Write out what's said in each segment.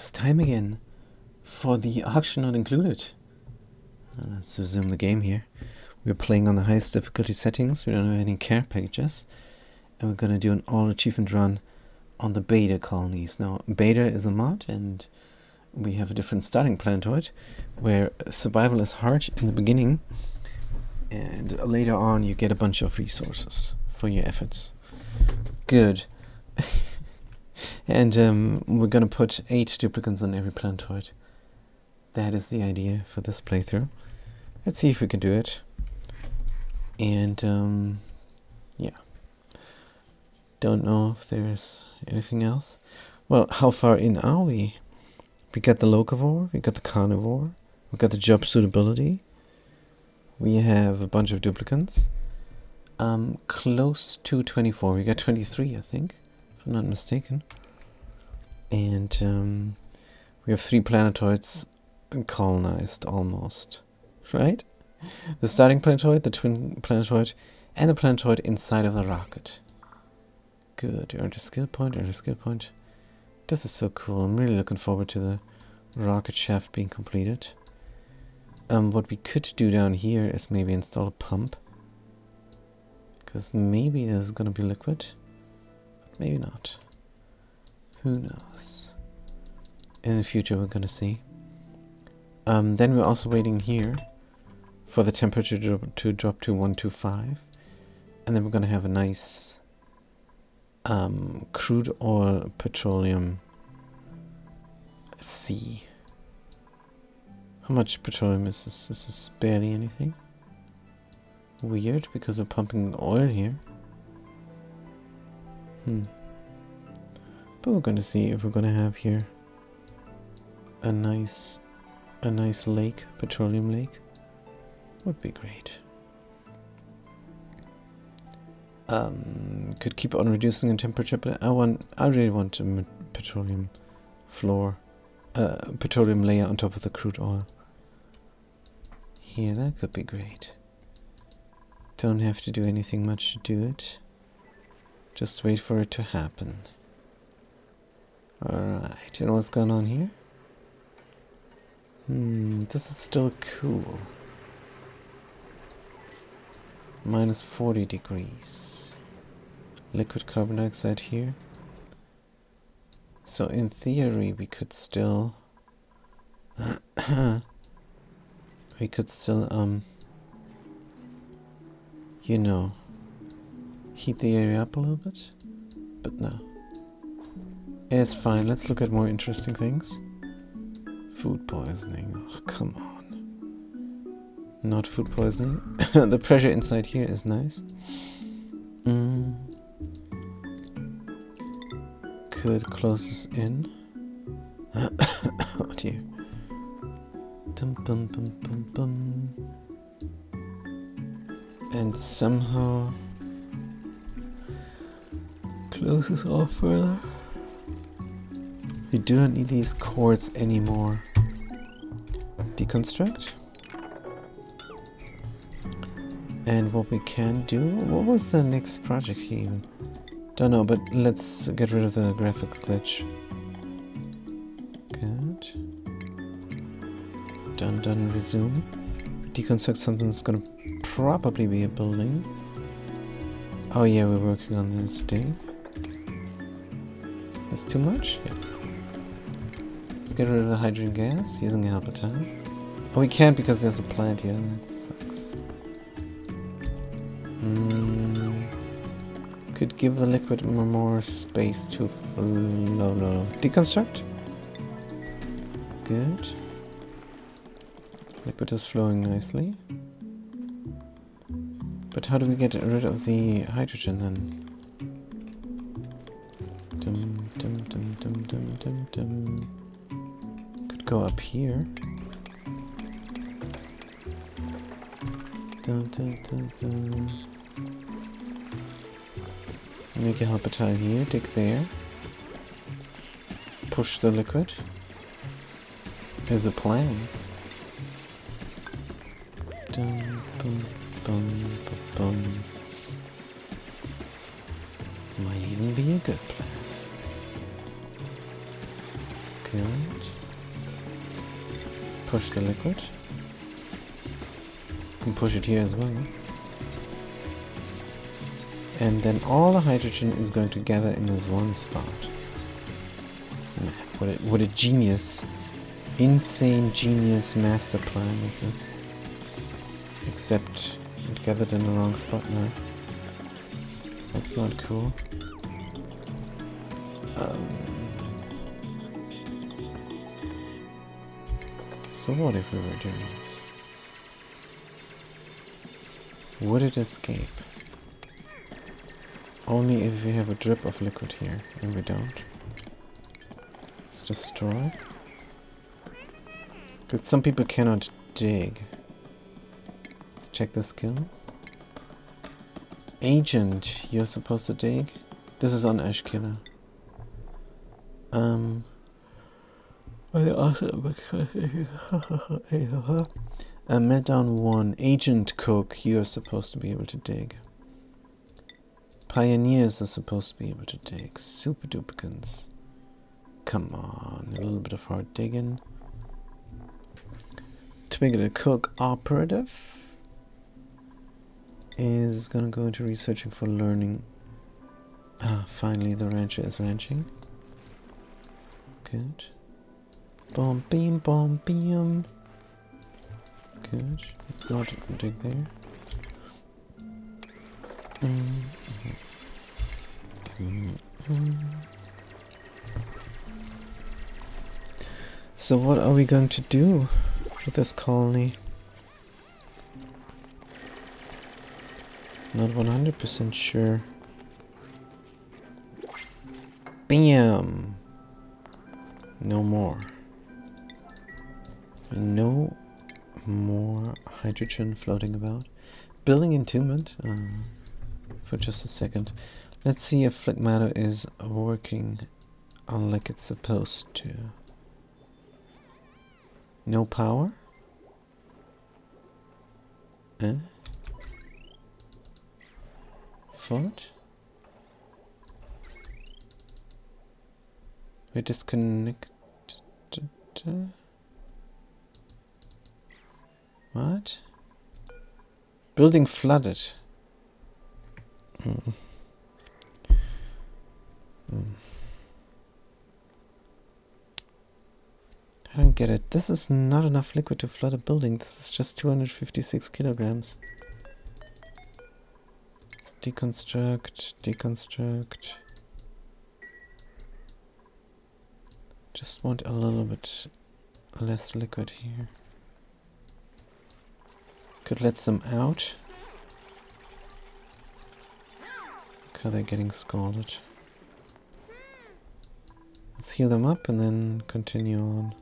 it's time again for the auction not included. Let's resume the game here. We're playing on the highest difficulty settings. We don't have any care packages. And we're going to do an all achievement run on the Baator colonies. Now, Baator is a mod, and we have a different starting planetoid, where survival is hard in the beginning, and later on you get a bunch of resources for your efforts. Good. And we're going to put 8 duplicants on every planetoid. That is the idea for this playthrough. Let's see if we can do it. And yeah. Don't know if there's anything else. Well, how far in are we? We got the locavore, we got the carnivore, we got the job suitability. We have a bunch of duplicants. Close to 24. We got 23, I think, if I'm not mistaken. And we have 3 planetoids colonized almost, right? The starting planetoid, the twin planetoid, and the planetoid inside of the rocket. Good. Earned a skill point, earned a skill point. This is so cool. I'm really looking forward to the rocket shaft being completed. What we could do down here is maybe install a pump. Because maybe this is going to be liquid. Maybe not. Who knows? In the future we're going to see. Then we're also waiting here for the temperature to drop to 125. And then we're going to have a nice crude oil petroleum sea. How much petroleum is this? This is barely anything. Weird, because we're pumping oil here. But we're going to see if we're going to have here a nice lake, petroleum lake. Would be great. Could keep on reducing in temperature, but I really want a petroleum floor, petroleum layer on top of the crude oil. Here, that could be great. Don't have to do anything much to do it. Just wait for it to happen. Alright, and what's going on here? This is still cool. Minus 40 degrees. Liquid carbon dioxide here. So in theory we could still you know, heat the area up a little bit. But no. It's fine. Let's look at more interesting things. Food poisoning. Oh, come on. Not food poisoning. The pressure inside here is nice. Could close this in. Oh dear. And somehow close this off further. We do not need these cords anymore. Deconstruct. And what we can do... What was the next project here even? Don't know, but let's get rid of the graphics glitch. Good. Done, resume. Deconstruct something that's gonna probably be a building. Oh yeah, we're working on this thing. That's too much? Yeah. Let's get rid of the hydrogen gas using a helper tile. Oh, we can't because there's a plant here. That sucks. Could give the liquid more space to flow. No. Deconstruct. Good. Liquid is flowing nicely. But how do we get rid of the hydrogen then? Could go up here. Make a helper tile here, dig there. Push the liquid. There's a plan. Might even be a good plan. Good. Let's push the liquid. You can push it here as well. And then all the hydrogen is going to gather in this one spot. Man, what a genius, insane genius master plan is this. Except it gathered in the wrong spot now. That's not cool. So what if we were doing this? Would it escape? Only if we have a drip of liquid here, and we don't. Let's destroy. Because some people cannot dig. Let's check the skills. Agent, you're supposed to dig. This is on Ash Killer. Meltdown 1. Agent Cook, you're supposed to be able to dig. Pioneers are supposed to be able to dig. Super duplicants. Come on, a little bit of hard digging. Twigger the Cook operative is gonna go into researching for learning. Ah, finally the rancher is ranching. Good. Bomb beam, bomb beam. Good. Let's not dig there. So what are we going to do with this colony? Not 100% sure. Bam! No more. No more hydrogen floating about. Building entombment. For just a second. Let's see if Phlegmato is working like it's supposed to. No power? Eh? What? We're disconnected. What? Building flooded. I don't get it. This is not enough liquid to flood a building. This is just 256 kilograms. Let's deconstruct, deconstruct. Just want a little bit less liquid here. Could let some out. Look how they're getting scalded. Let's heal them up and then continue on.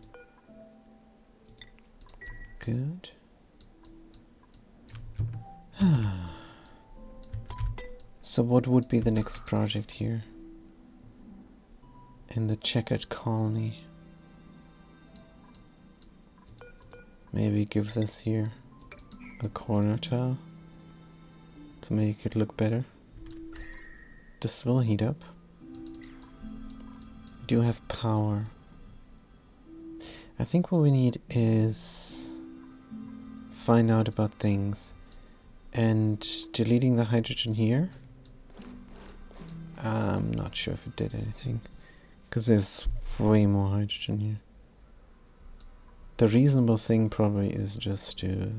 Good. So what would be the next project here? In the checkered colony. Maybe give this here a corner tile to make it look better. This will heat up. We do have power. I think what we need is find out about things, and deleting the hydrogen here. I'm not sure if it did anything, because there's way more hydrogen here. The reasonable thing probably is just to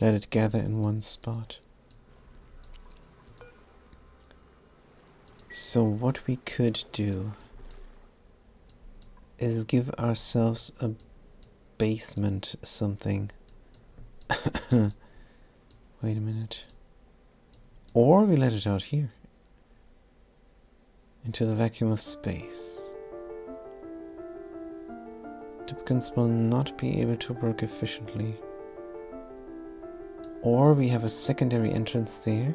let it gather in one spot. So what we could do is give ourselves a basement something. Wait a minute. Or we let it out here. Into the vacuum of space. Duplicants will not be able to work efficiently. Or we have a secondary entrance there.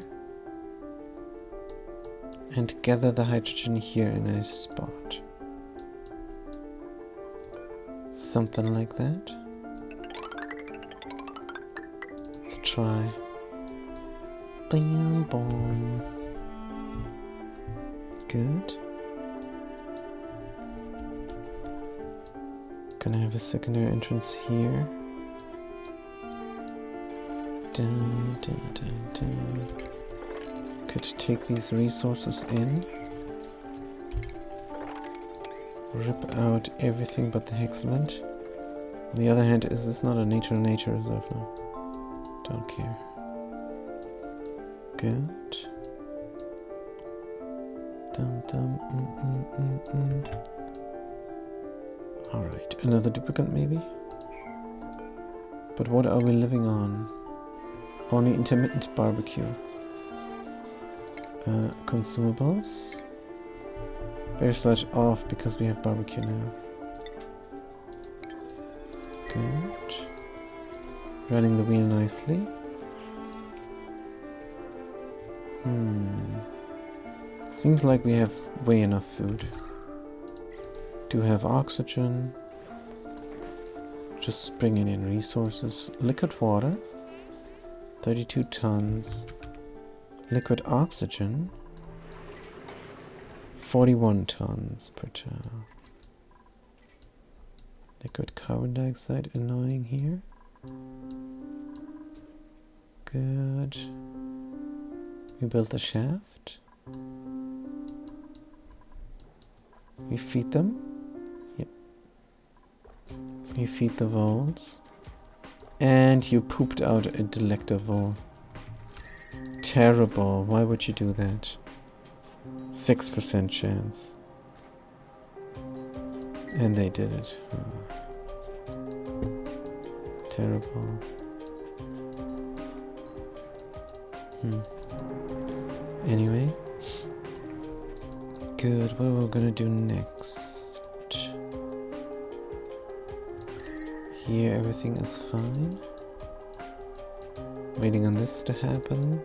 And gather the hydrogen here in a spot. Something like that. Let's try. Bam, boom. Good. Gonna have a secondary entrance here. Dun, dun, dun, dun. Could take these resources in. Rip out everything but the hexalant. On the other hand, is this not a nature reserve now? Don't care. Good. Dum dum. Alright, another duplicate maybe? But what are we living on? Only intermittent barbecue. Consumables. Bear sludge off because we have barbecue now. Good. Running the wheel nicely. Seems like we have way enough food. Do have oxygen. Just bringing in resources. Liquid water. 32 tons. Liquid oxygen. 41 tons per ton. Liquid carbon dioxide, annoying here. Good. We built the shaft. We feed them. Yep. You feed the voles. And you pooped out a delector vole. Terrible. Why would you do that? 6% chance. And they did it. Terrible. Anyway. Good. What are we gonna do next? Here everything is fine. Waiting on this to happen.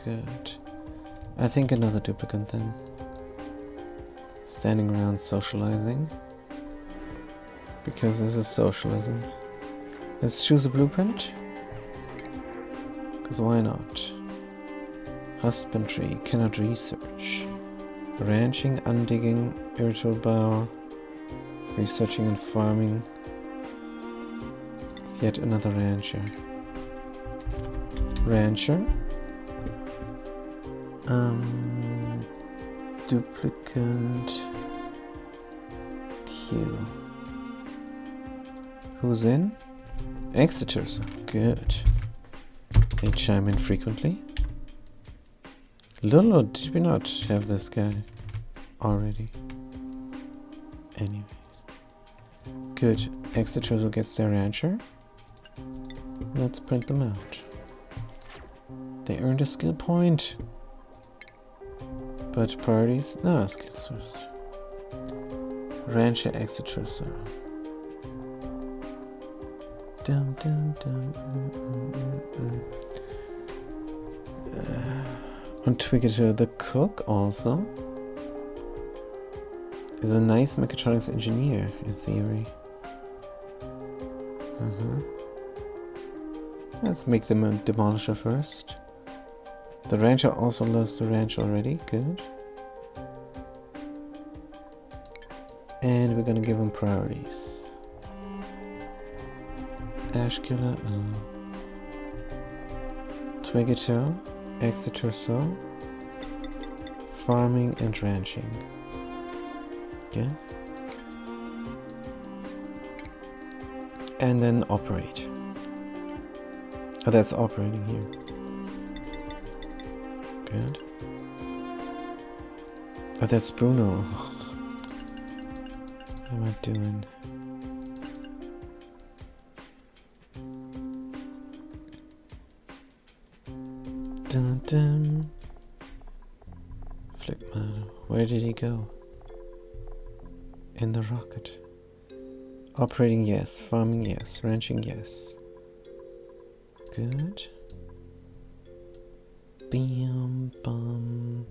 Good. I think another duplicate then. Standing around socializing. Because this is socialism. Let's choose a blueprint. Because why not? Husbandry, cannot research. Ranching, undigging, irritable bowel. Researching and farming. It's yet another rancher. Rancher. Duplicate Q. Who's in? Exeters. Good. They chime in frequently. Lolo, did we not have this guy already? Anyways. Good. Exeters gets their rancher. Let's print them out. They earned a skill point. But priorities? No, skills first. Rancher Exeter. Dum dum dum. Und Twiggeter the cook also is a nice mechatronics engineer in theory. Let's make them a demolisher first. The rancher also loves the ranch already. Good. And we're gonna give him priorities. Ash killer. Twiggeter. Exeter so. Farming and ranching. Yeah. And then operate. Oh, that's operating here. Good. Oh, that's Bruno. What am I doing? Dun dun. Flip man. Where did he go? In the rocket. Operating, yes. Farming, yes. Ranching, yes. Good. Bam, bam.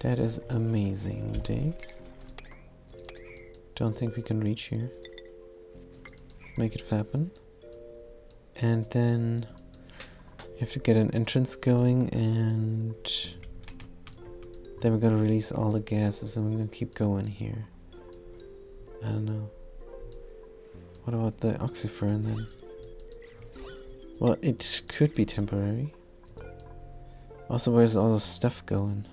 That is amazing, Dig. Don't think we can reach here. Let's make it happen. And then you have to get an entrance going, and then we're gonna release all the gases and we're gonna keep going here. I don't know. What about the oxyfern then? Well, it could be temporary. Also, where's all the stuff going?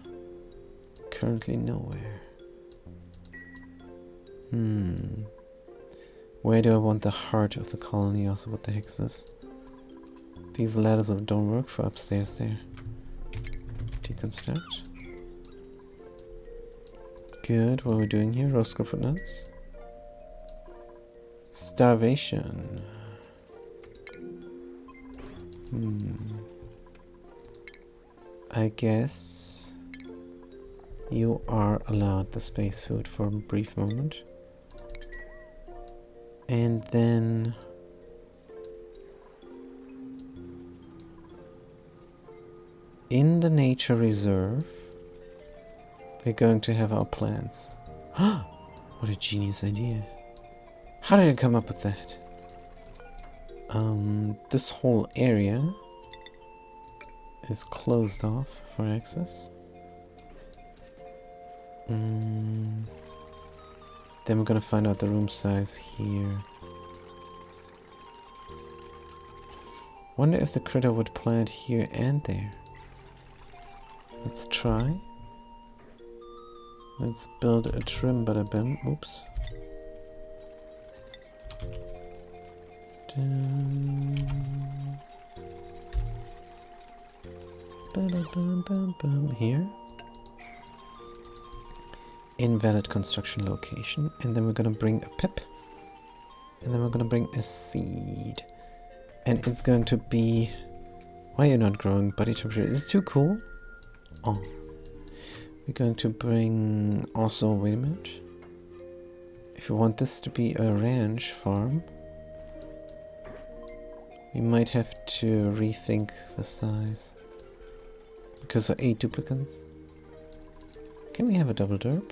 Currently nowhere. Where do I want the heart of the colony? Also, what the heck is this? These ladders don't work for upstairs there. Deconstruct. Good, what are we doing here? Roast crowfoot nuts. Starvation. I guess you are allowed the space food for a brief moment. And then in the nature reserve, we're going to have our plants. What a genius idea. How did I come up with that? This whole area is closed off for access. Then we're gonna find out the room size here. Wonder if the critter would plant here and there. Let's try. Let's build a trim bada bim. Oops. Here. Invalid construction location. And then we're gonna bring a pip. And then we're gonna bring a seed. And it's going to be... Why are you not growing? Body temperature is too cool. Oh. We're going to bring also, wait a minute. If you want this to be a ranch farm, you might have to rethink the size. Because of 8 duplicants. Can we have a double derp?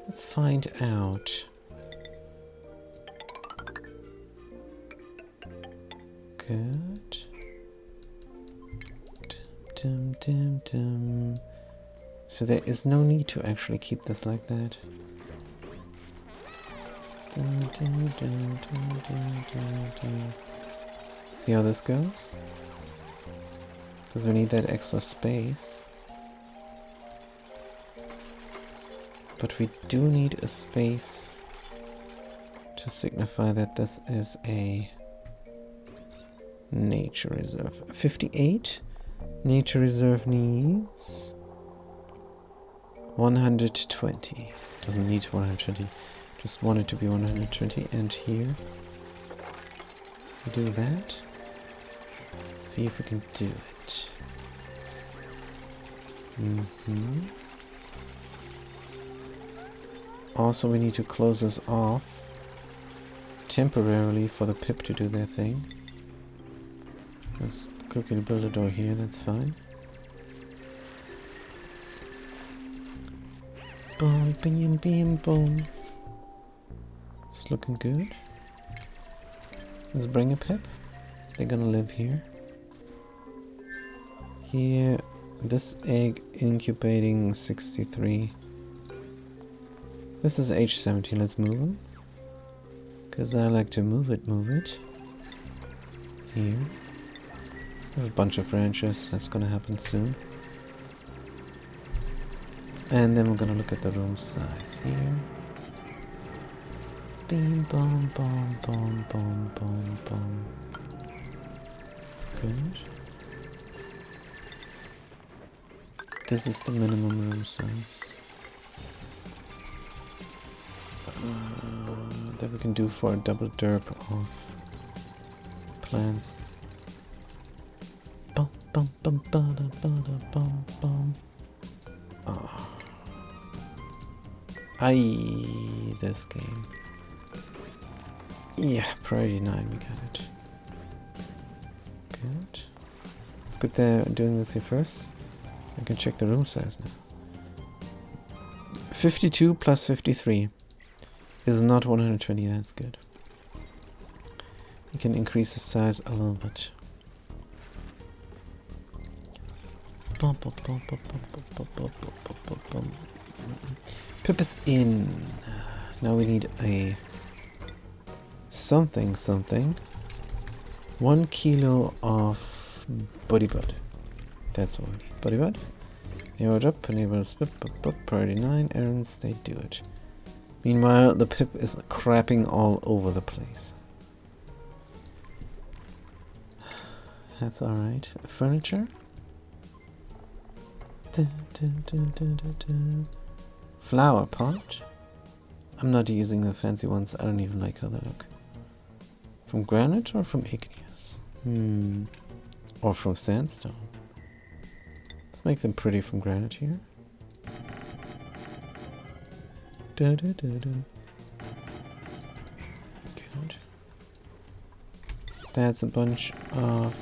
Let's find out. Good. Dum, dum, dum. So there is no need to actually keep this like that. Dum, dum, dum, dum, dum, dum, dum. See how this goes? Because we need that extra space. But we do need a space to signify that this is a nature reserve. 58. Nature reserve needs 120. Doesn't need 120. Just want it to be 120. And here we do that. See if we can do it. Also, we need to close this off temporarily for the pip to do their thing. Let's quickly build a door here, that's fine. Boom, bing, bing, boom. It's looking good. Let's bring a pip. They're gonna live here. Here, this egg incubating 63. This is age 17, let's move them. Because I like to move it. Here. We have a bunch of ranches, that's gonna happen soon. And then we're gonna look at the room size here. Beam, boom, boom, boom, boom, boom, boom. Good. This is the minimum room size. That we can do for a double derp of plants. Bum, bum, bum, bada, bada, bum, bum. Oh. Aye, this game. Yeah, priority 9, we got it. Good. It's good they're doing this here first. I can check the room size now. 52 plus 53 is not 120, that's good. You can increase the size a little bit. Bum, bum, bum, bum, bum, bum, bum, bum, bum, bum. Pip is in. Now we need a something. 1 kilo of body bud. That's what we need. Body bud. Enable up, enable split, priority 9, errands, they do it. Meanwhile, the pip is crapping all over the place. That's alright. Furniture? Flower pot? I'm not using the fancy ones, I don't even like how they look. From granite or from igneous? Or from sandstone? Let's make them pretty from granite here. Good. That's a bunch of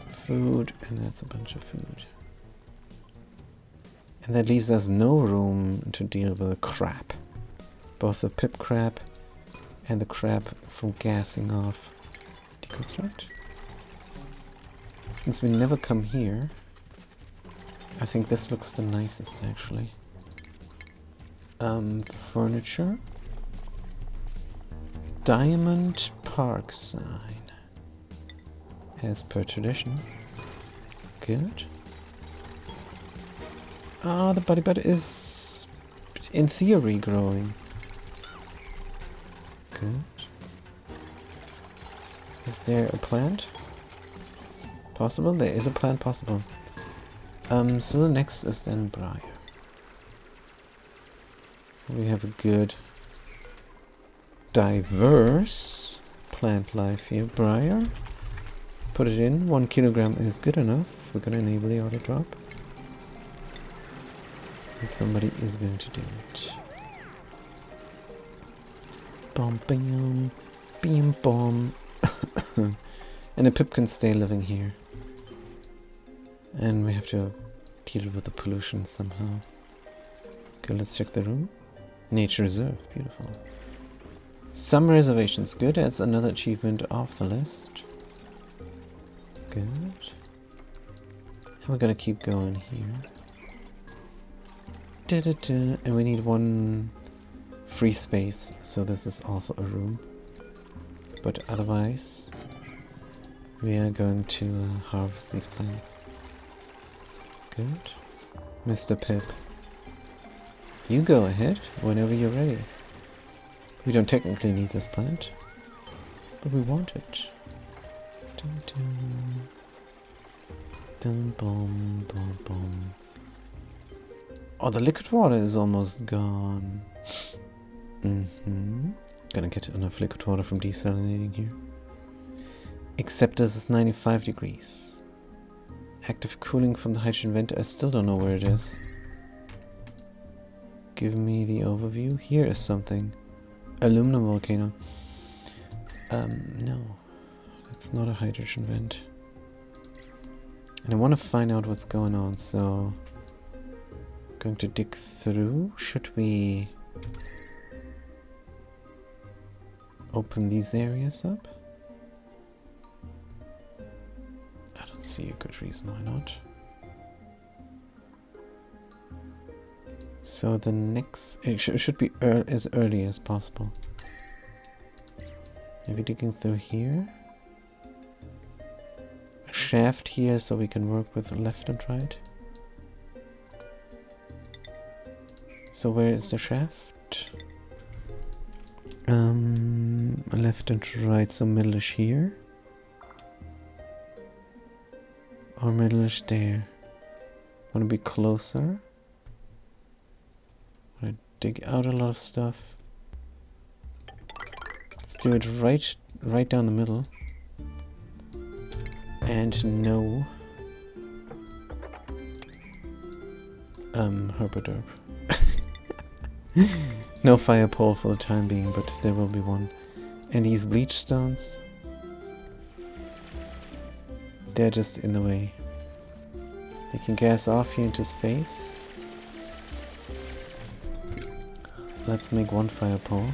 food, and that's a bunch of food. And that leaves us no room to deal with the crap. Both the pip crap and the crap from gassing off. Deconstruct. Since we never come here, I think this looks the nicest actually. Furniture. Diamond Park sign. As per tradition. Good. Ah, the body bud is in theory growing. Good. Is there a plant? Possible? There is a plant possible. So the next is then briar. So we have a good diverse plant life here. Briar. Put it in. 1 kilogram is good enough. We're gonna enable the auto drop. And somebody is going to do it. Bom bam, bim bom. And the pip can stay living here. And we have to deal with the pollution somehow. Okay, let's check the room. Nature Reserve, beautiful. Some reservations, good. That's another achievement off the list. Good. And we're gonna keep going here. And we need 1 free space, so this is also a room. But otherwise, we are going to harvest these plants. Good. Mr. Pip. You go ahead whenever you're ready. We don't technically need this plant, but we want it. Dun, dun. Dun, bom, bom, bom. Oh, the liquid water is almost gone. Gonna get enough liquid water from desalinating here. Except this is 95 degrees. Active cooling from the hydrogen vent. I still don't know where it is. Give me the overview. Here is something. Aluminum volcano. No. That's not a hydrogen vent. And I want to find out what's going on, so... Going to dig through. Should we... open these areas up? I don't see a good reason why not. So the next... It should be as early as possible. Maybe digging through here. A shaft here so we can work with left and right. So where is the shaft? Left and right, so middle-ish here. Or middle-ish there. Want to be closer. Want to dig out a lot of stuff. Let's do it right down the middle. And no herpaderp. No fire pole for the time being, but there will be one. And these bleach stones, they're just in the way. They can gas off here into space. Let's make 1 fire pole.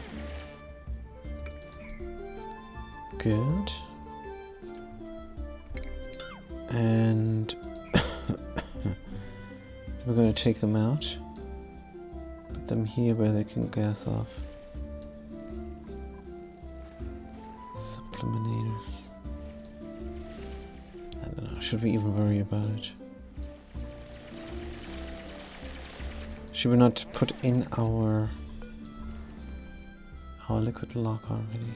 Good. And we're going to take them out. them here where they can gas off. Subliminators. I don't know, should we even worry about it? Should we not put in our liquid lock already?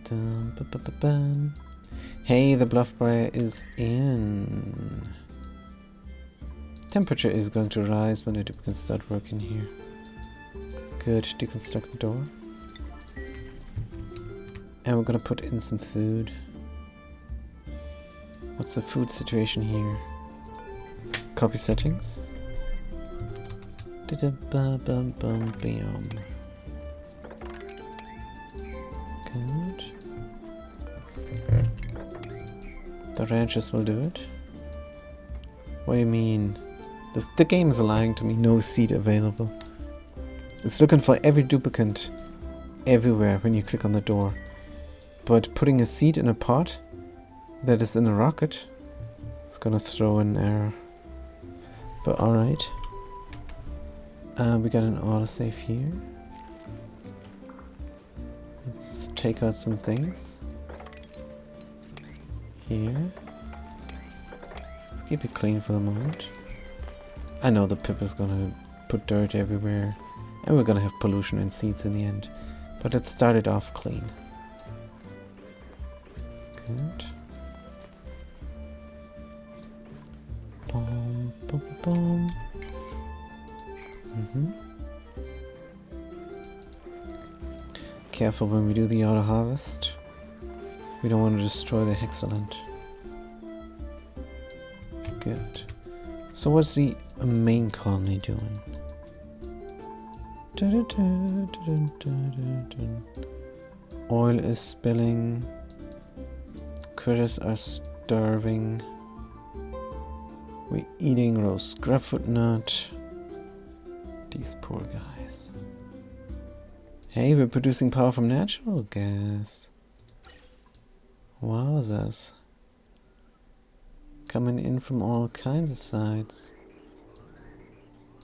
Dum, ba, ba, ba, bam. Hey, the bluff briar is in. Temperature is going to rise when it can start working here. Good, deconstruct the door. And we're gonna put in some food. What's the food situation here? Copy settings. Da-da-ba-bum-bum-bam. Good. The ranches will do it. What do you mean? The game is lying to me. No seed available. It's looking for every duplicant everywhere when you click on the door. But putting a seed in a pot that is in a rocket is gonna throw an error. But alright. We got an autosave here. Let's take out some things. Here. Let's keep it clean for the moment. I know the pip is gonna put dirt everywhere. And we're gonna have pollution and seeds in the end. But it started off clean. Good. Boom, boom, boom. Careful when we do the auto harvest. We don't want to destroy the hexalant. Good. So what's the main colony doing? Oil is spilling. Critters are starving. We're eating roast grapefruit nut. These poor guys. Hey, we're producing power from natural gas. Wowzers. Coming in from all kinds of sides.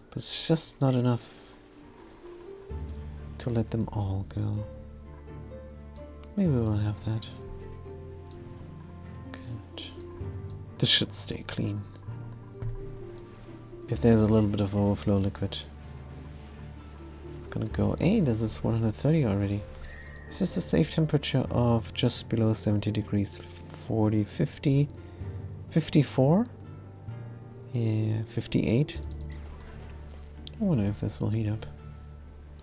But it's just not enough to let them all go. Maybe we'll have that. Good. This should stay clean. If there's a little bit of overflow liquid, it's gonna go. Hey, this is 130 already. This is a safe temperature of just below 70 degrees. 40, 50, 54? Yeah, 58. I wonder if this will heat up.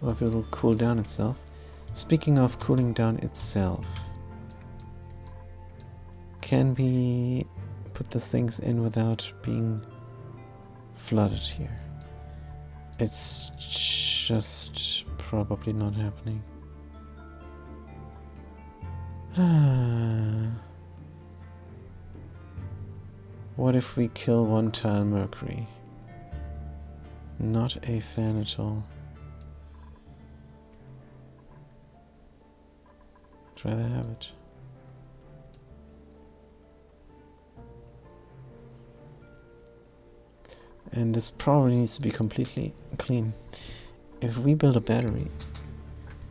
Or if it'll cool down itself. Speaking of cooling down itself, can we put the things in without being flooded here? It's just probably not happening. What if we kill one tile mercury? Not a fan at all. I'd rather have it. And this probably needs to be completely clean. If we build a battery,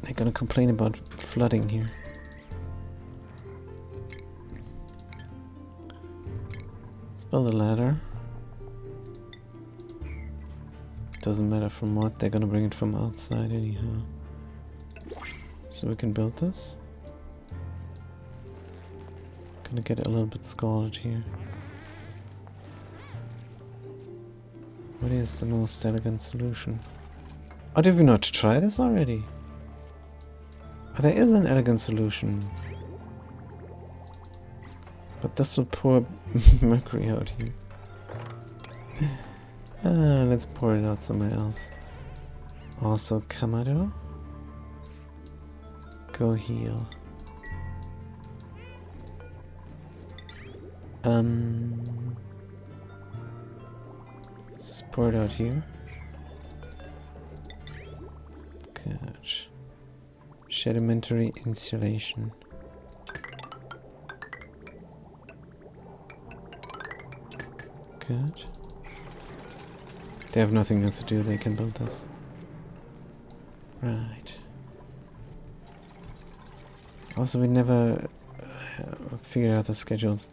they're gonna complain about flooding here. Let's build a ladder. Doesn't matter from what, they're gonna bring it from outside anyhow. So we can build this. Gonna get a little bit scalded here. What is the most elegant solution? Oh, did we not try this already? Oh, there is an elegant solution. But this will pour mercury out here. Let's pour it out somewhere else. Also, Kamado. Go heal. Let's just pour it out here. Good. Sedimentary insulation. Good. They have nothing else to do, they can build this. Right. Also, we never figured out the schedules.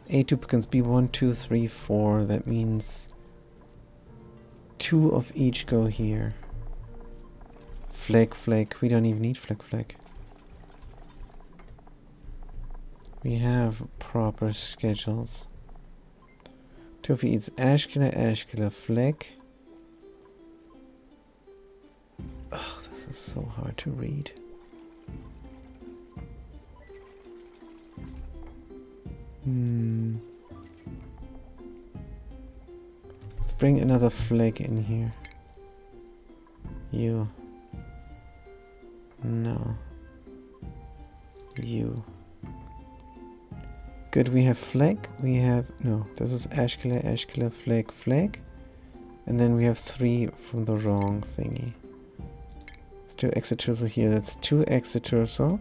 A2 becomes B1, 2, 3, 4. That means 2 of each go here. Flag, flag. We don't even need flag, flag. We have proper schedules. 2 of each. Ash killer, flag. Oh, this is so hard to read. Let's bring another flag in here. You. No. You. Good, we have flag. We have... No, this is ash killer, flag, flag. And then we have 3 from the wrong thingy. Let's do exit torso here. That's 2 exit torso.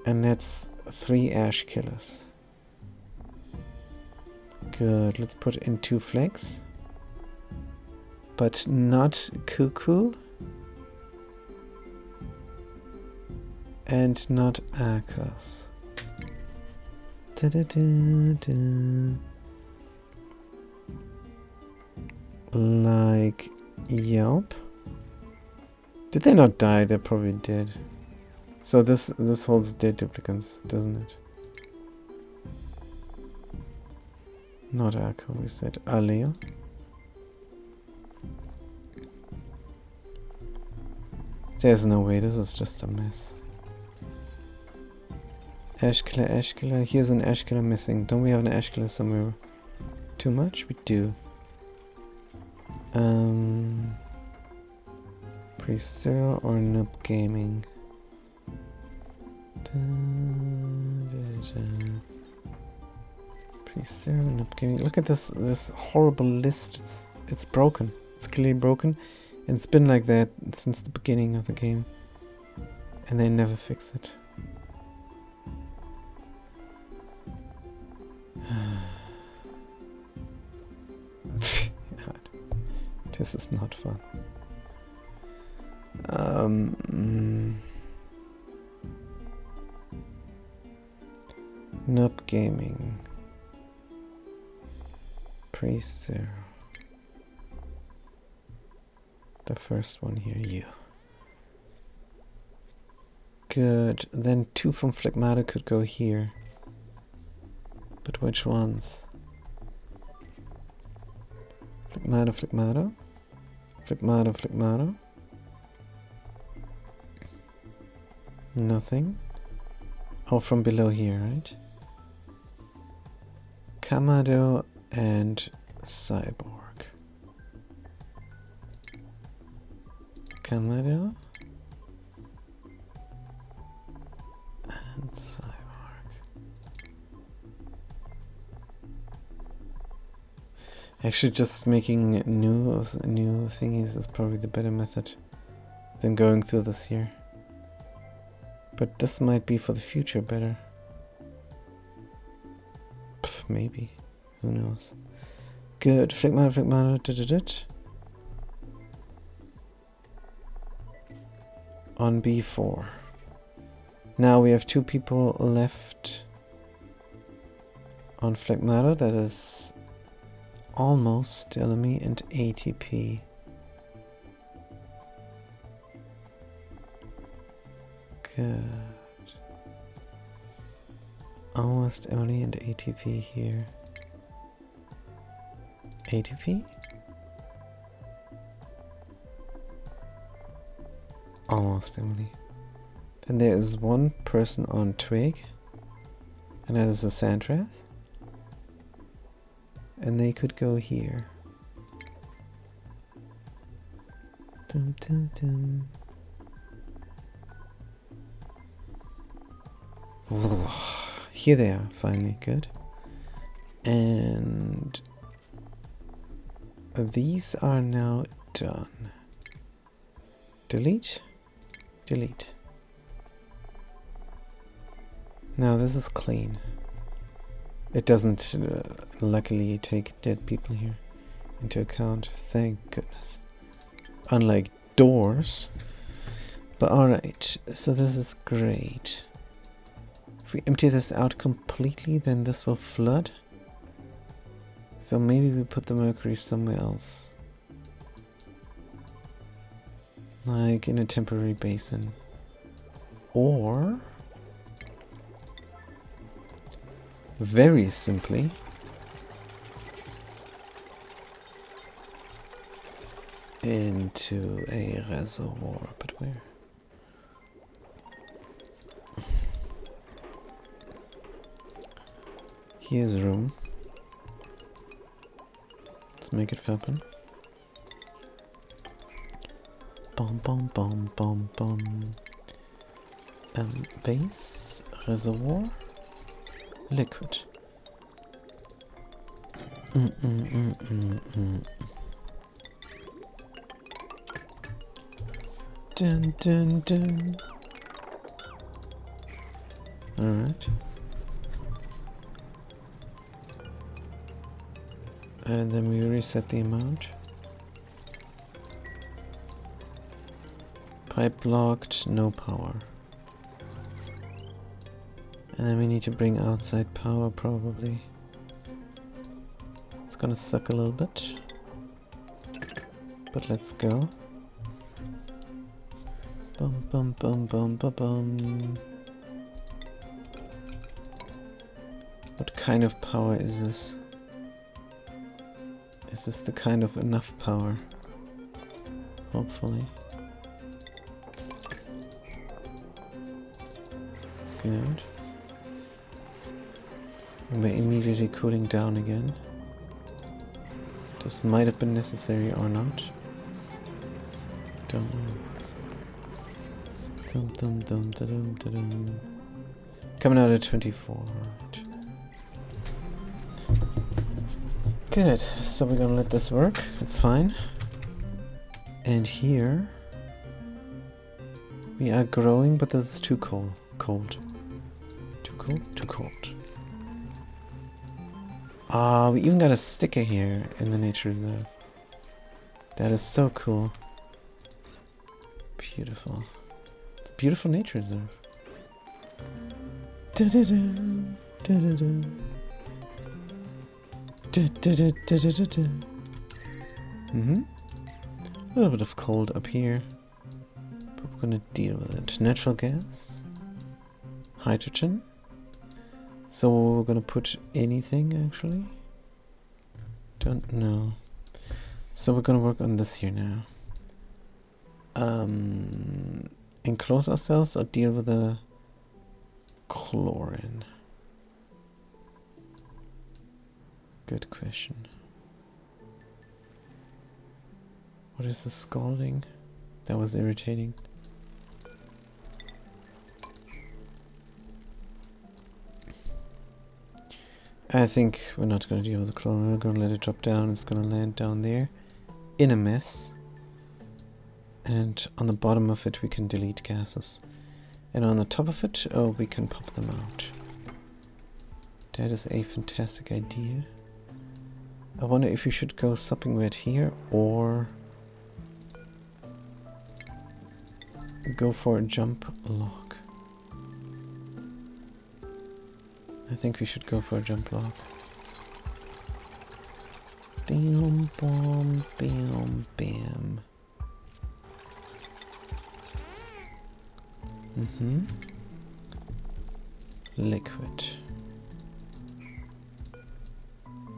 And that's 3 ash killers. Good, let's put in 2 flags. But not cuckoo. And not Arcos. Like Yelp. Did they not die? They probably did. So this holds dead duplicants, doesn't it? Not Arco, we said Aleo. There's no way, this is just a mess. Ash killer. Here's an ash killer missing. Don't we have an ash killer somewhere? Too much? We do. Preser or Noob Gaming? Preser, Noob Gaming. Look at this horrible list. It's broken. It's clearly broken. And it's been like that since the beginning of the game. And they never fix it. This is not fun. Noob Gaming. Pre-0. The first one here, you. Good. Then 2 from Phlegmata could go here. But which ones? Phlegmata. Nothing. Oh, from below here, right? Kamado and Cyborg. Kamado and Cyborg. Actually, just making new thingies is probably the better method than going through this here. But this might be for the future better. Pff, maybe. Who knows? Good. Phlegmata. On B4. Now we have 2 people left on Phlegmata. That is almost Stelemy and ATP. Good. Almost Emily and ATP here. ATP? Almost Emily. Then there is 1 person on Twig. And that is a Sandrath. And they could go here. Dum dum dum. Ooh, here they are, finally, good. And these are now done. Delete. Now this is clean. It doesn't luckily take dead people here into account. Thank goodness. Unlike doors. But alright, so this is great. If we empty this out completely, then this will flood. So maybe we put the mercury somewhere else. Like in a temporary basin. Or very simply into a reservoir. But where? Here's a room. Let's make it happen. Bum bum bum bum bum. Base, reservoir, liquid. Dun dun dun. Alright. And then we reset the amount. Pipe blocked, no power. And then we need to bring outside power probably. It's gonna suck a little bit. But let's go. Bum bum bum bum bum bum. What kind of power is this? Is this the kind of enough power? Hopefully. Good. And we're immediately cooling down again. This might have been necessary or not. Don't know. Dum dum dum da dum da dum. Coming out at 24. Right. Good. So we're gonna let this work. It's fine. And here we are growing, but this is too cold. Too cold? Too cold. Ah, we even got a sticker here in the nature reserve. That is so cool. Beautiful. It's a beautiful nature reserve. A little bit of cold up here, but we're gonna deal with it. Natural gas, hydrogen. So we're gonna put anything actually. Don't know. So we're gonna work on this here now. Enclose ourselves or deal with the chlorine? Good question. What is the scalding? That was irritating. I think we're not going to deal with the chlorine. We're going to let it drop down. It's going to land down there in a mess. And on the bottom of it we can delete gases. And on the top of it, oh, we can pop them out. That is a fantastic idea. I wonder if we should go something weird here or go for a jump lock. I think we should go for a jump lock. Bam, bam, bam, bam. Liquid.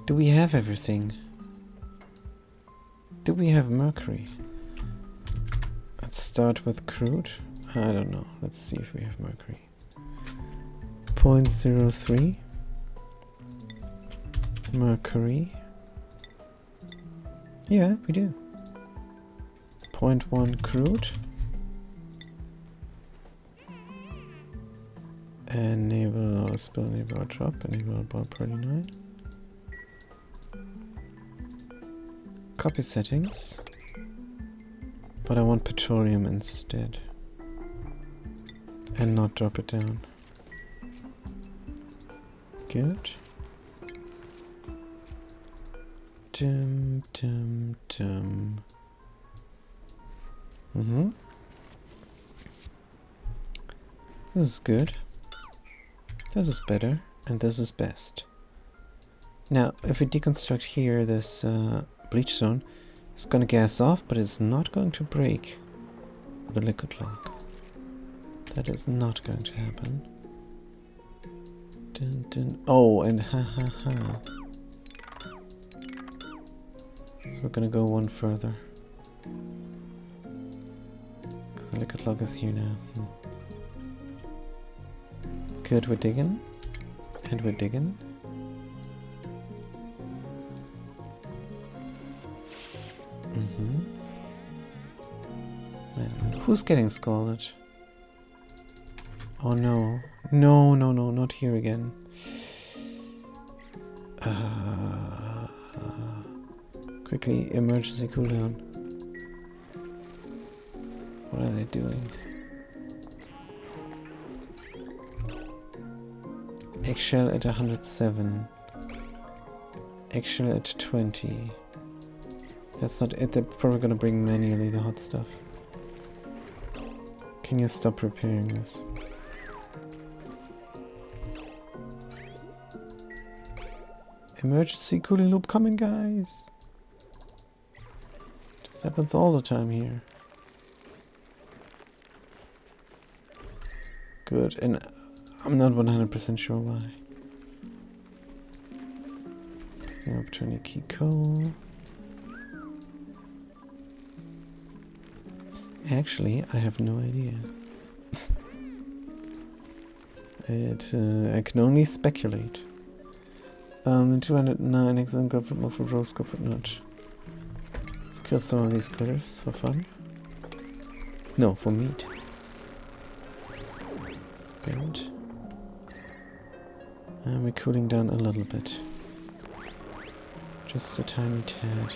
Do we have everything? Do we have mercury? Let's start with crude. I don't know. Let's see if we have mercury. 0.03 mercury. Yeah, we do. 0.1 crude. Enable or spill, enable or drop, enable about 39. Copy settings. But I want petroleum instead. And not drop it down. Good. Dum, dum, dum. This is good. This is better. And this is best. Now, if we deconstruct here, this bleach zone is going to gas off, but it's not going to break the liquid lock. That is not going to happen. Dun, dun. Oh, and ha ha ha. So we're going to go one further. Because the liquid lock is here now. Good, we're digging. And we're digging. Who's getting scalded? Oh no. No, no, no, not here again. Quickly, emergency cooldown. What are they doing? Eggshell at 107. Eggshell at 20. That's not it. They're probably gonna bring manually the hot stuff. Can you stop repairing this? Emergency cooling loop coming, guys! This happens all the time here. Good, and I'm not 100% sure why. Opportunity key coal. Actually, I have no idea. I can only speculate. 209 excellent grapefruit, mofo, rose, grapefruit nut. Let's kill some of these critters for fun. No, for meat. Good. And we're cooling down a little bit. Just a tiny tad.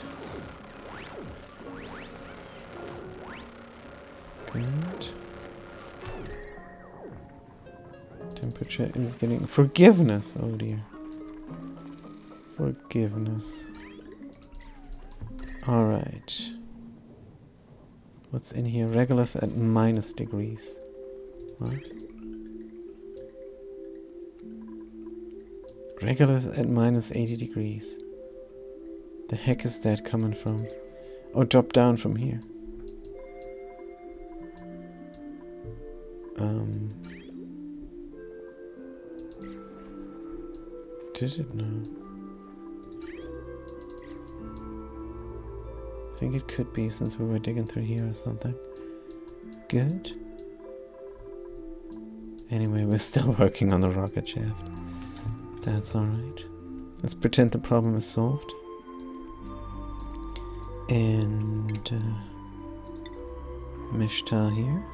Good. Temperature is getting... Forgiveness! Oh dear. Forgiveness. Alright. What's in here? Regolith at -degrees. What? Regolith at -80 degrees. The heck is that coming from? Oh, drop down from here. Did it now? I think it could be since we were digging through here or something. Good. Anyway, we're still working on the rocket shaft. That's alright. Let's pretend the problem is solved. And mesh tile here.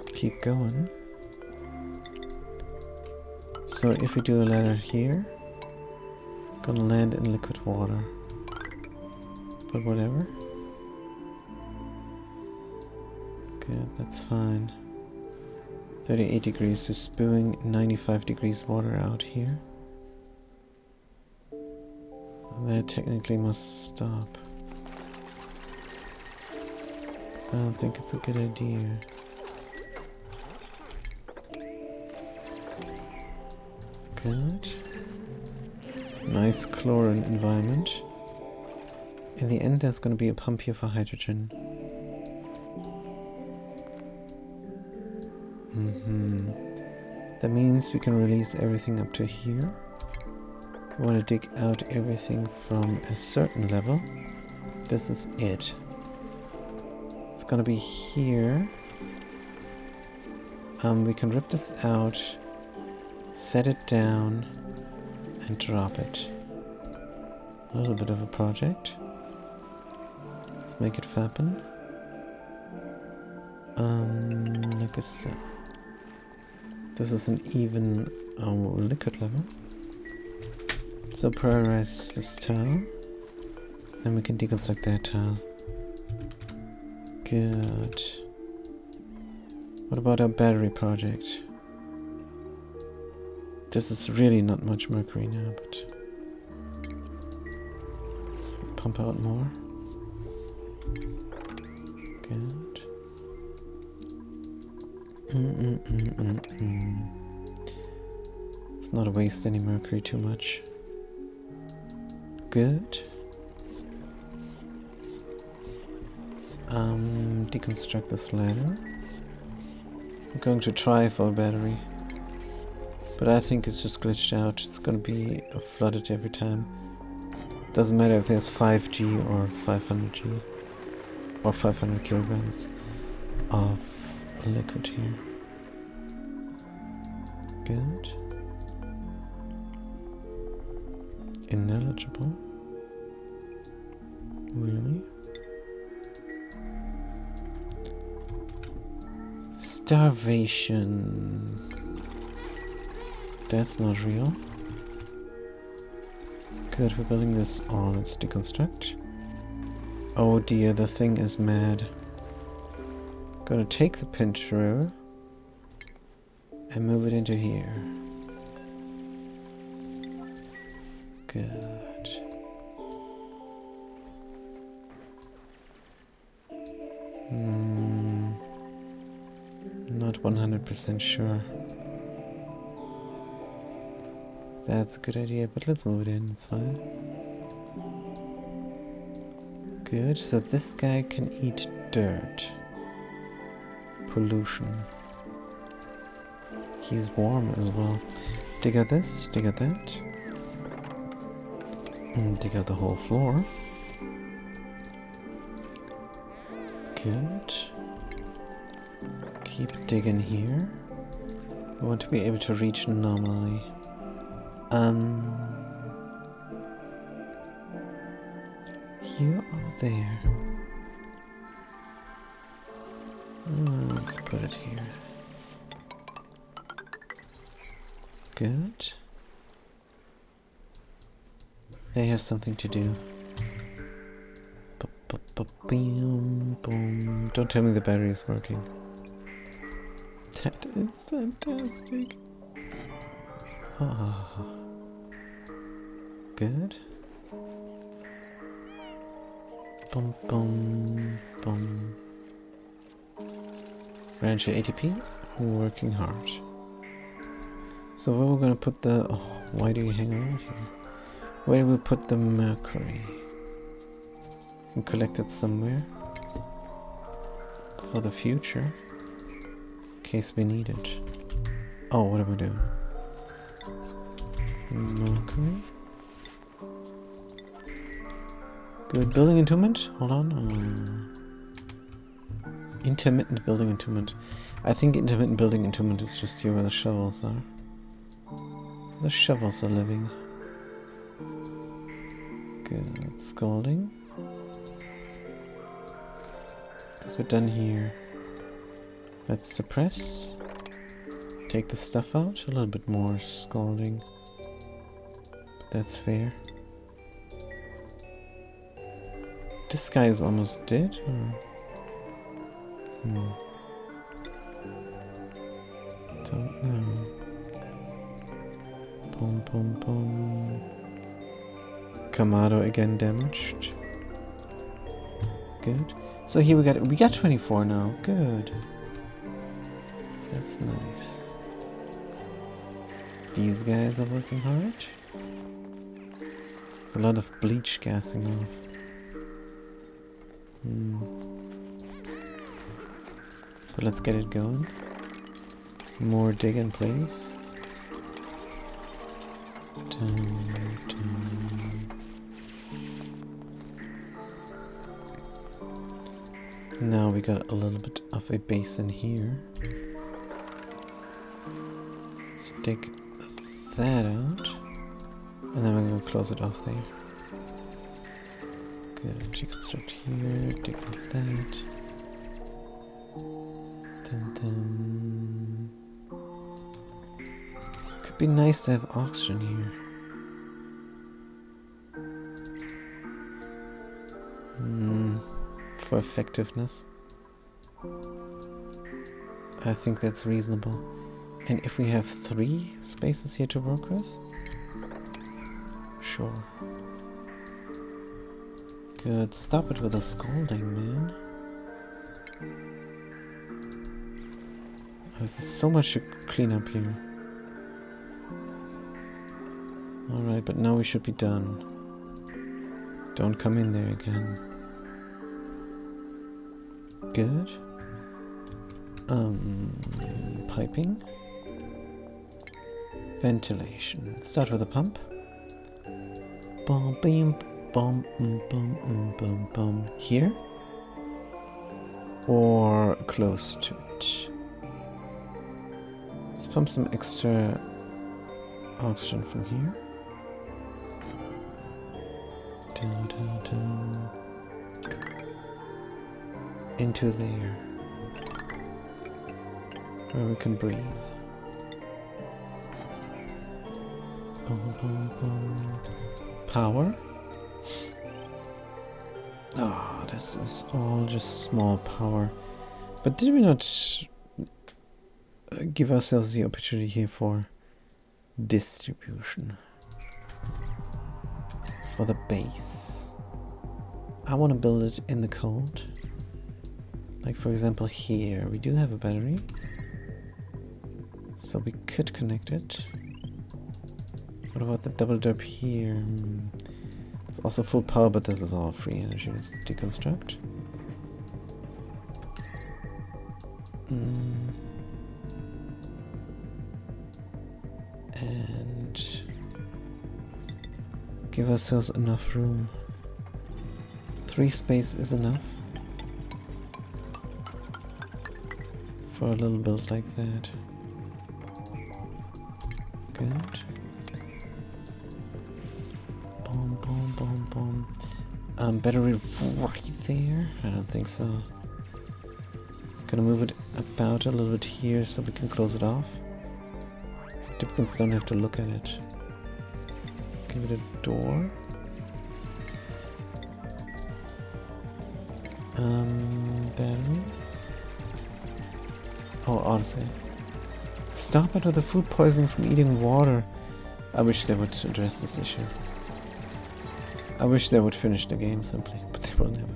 Keep going. So if we do a ladder here, gonna land in liquid water. But whatever. Good, that's fine. 38 degrees, so spewing 95 degrees water out here. That technically must stop. Because I don't think it's a good idea. Good. Nice chlorine environment. In the end, there's going to be a pump here for hydrogen. That means we can release everything up to here. We want to dig out everything from a certain level. This is it. It's going to be here. We can rip this out, set it down, and drop it. A little bit of a project. Let's make it happen. Like so. This is an even liquid level. So prioritize this tile. Then we can deconstruct that tile. Good. What about our battery project? This is really not much mercury now, but pump out more. Good. Let's not waste any mercury too much. Good. Deconstruct this ladder. I'm going to try for a battery, but I think it's just glitched out. It's going to be flooded every time. Doesn't matter if there's 5G or 500G or 500 kilograms of liquid here. Good. Ineligible. Really? Starvation. That's not real. Good, we're building this on. Let's deconstruct. Oh dear, the thing is mad. Gonna take the pinch through and move it into here. Good. Not 100% sure. That's a good idea, but let's move it in, it's fine. Good, so this guy can eat dirt. Pollution. He's warm as well. Dig out this, dig out that. Dig out the whole floor. Good. Keep digging here. We want to be able to reach normally. You are there. Let's put it here. Good. They have something to do. Boom. Don't tell me the battery is working. That is fantastic. Ah. Good. Boom. Rancher ATP, working hard. So where we're gonna put the... Oh, why do you hang around here? Where do we put the mercury? We can collect it somewhere. For the future. In case we need it. Oh, what am I doing? Mercury. Good. Building entombment? Hold on. Intermittent building entombment. I think intermittent building entombment is just here where the shovels are. The shovels are living. Good. Scalding. Because we're done here. Let's suppress. Take the stuff out. A little bit more scalding. But that's fair. This guy is almost dead, or? Don't know. Boom. Kamado again damaged. Good. So here we got 24 now. Good. That's nice. These guys are working hard. There's a lot of bleach gassing off. But let's get it going. More dig in place. Now we got a little bit of a basin here. Stick that out. And then we're going to close it off there. Good. You can start here, dig like that. Dun. Could be nice to have oxygen here. For effectiveness. I think that's reasonable. And if we have 3 spaces here to work with? Sure. Good. Stop it with the scolding, man. There's so much to clean up here. Alright, but now we should be done. Don't come in there again. Good. Piping. Ventilation. Start with a pump. Bum, bim, bum, bum, bum, bum. Here? Or close to it? Let's pump some extra oxygen from here. Dun, dun, dun. Into there. Where we can breathe. Boom, boom, boom. Power. Oh, this is all just small power. But did we not give ourselves the opportunity here for distribution? For the base. I want to build it in the cold. Like for example here, we do have a battery. So we could connect it. What about the double derp here? It's also full power, but this is all free energy. Let's deconstruct. And give ourselves enough room. 3 space is enough for a little build like that. Good. Boom, boom, boom, boom. Battery right there? I don't think so. Gonna move it about a little bit here so we can close it off. Dipkins don't have to look at it. Give it a door. Battery. Oh, autosave. Stop it with the food poisoning from eating water. I wish they would address this issue. I wish they would finish the game simply, but they will never.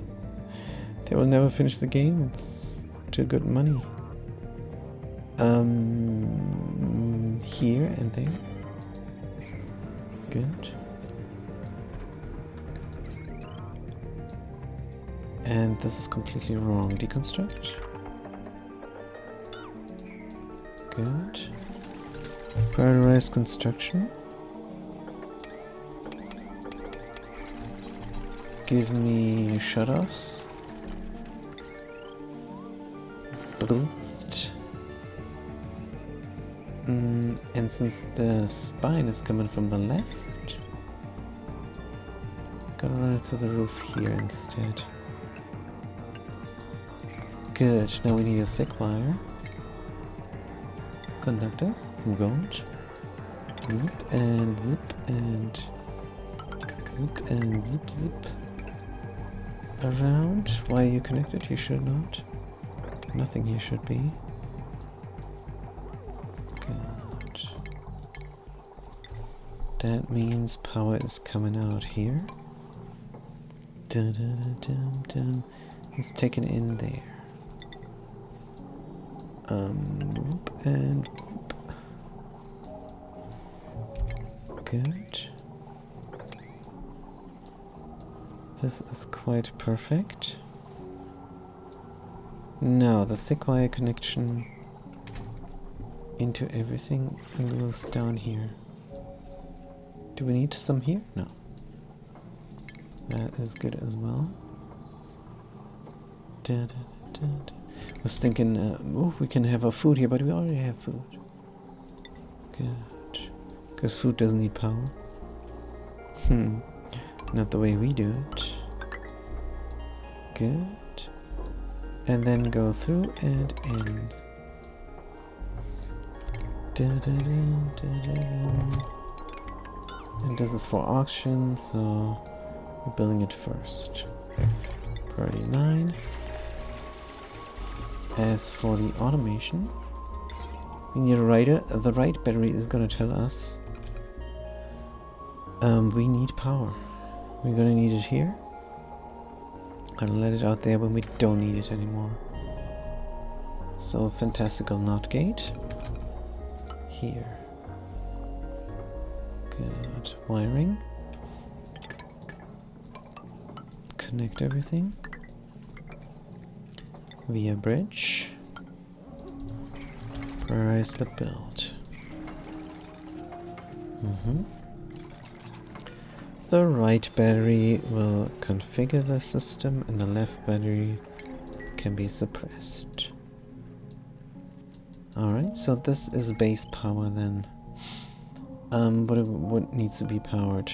They will never finish the game. It's too good money. Here and there. Good. And this is completely wrong. Deconstruct. Good. Prioritized construction. Give me shutoffs. Blitzed. And since the spine is coming from the left, gotta run it through the roof here instead. Good, now we need a thick wire. Conductor from gold. Zip and zip and zip and zip zip. Around. Why are you connected? You should not. Nothing here should be. Good. That means power is coming out here. Dun, dun, dun, dun, dun. It's taken in there. Whoop and whoop. Good. This is quite perfect. Now the thick wire connection into everything goes down here. Do we need some here? No. That is good as well. Da, da, da, da. I was thinking, oh, we can have our food here, but we already have food. Good. Because food doesn't need power. Not the way we do it. Good. And then go through and in. Da, da, da, da, da. And this is for auction, so we're building it first. Priority 9. As for the automation, we need a writer. The right battery is gonna tell us we need power. We're gonna need it here Gonna let it out there when we don't need it anymore. So, fantastical knot gate. Here. Good. Wiring. Connect everything. Via bridge. Prioritize the build. The right battery will configure the system and the left battery can be suppressed. Alright, so this is base power then. What needs to be powered?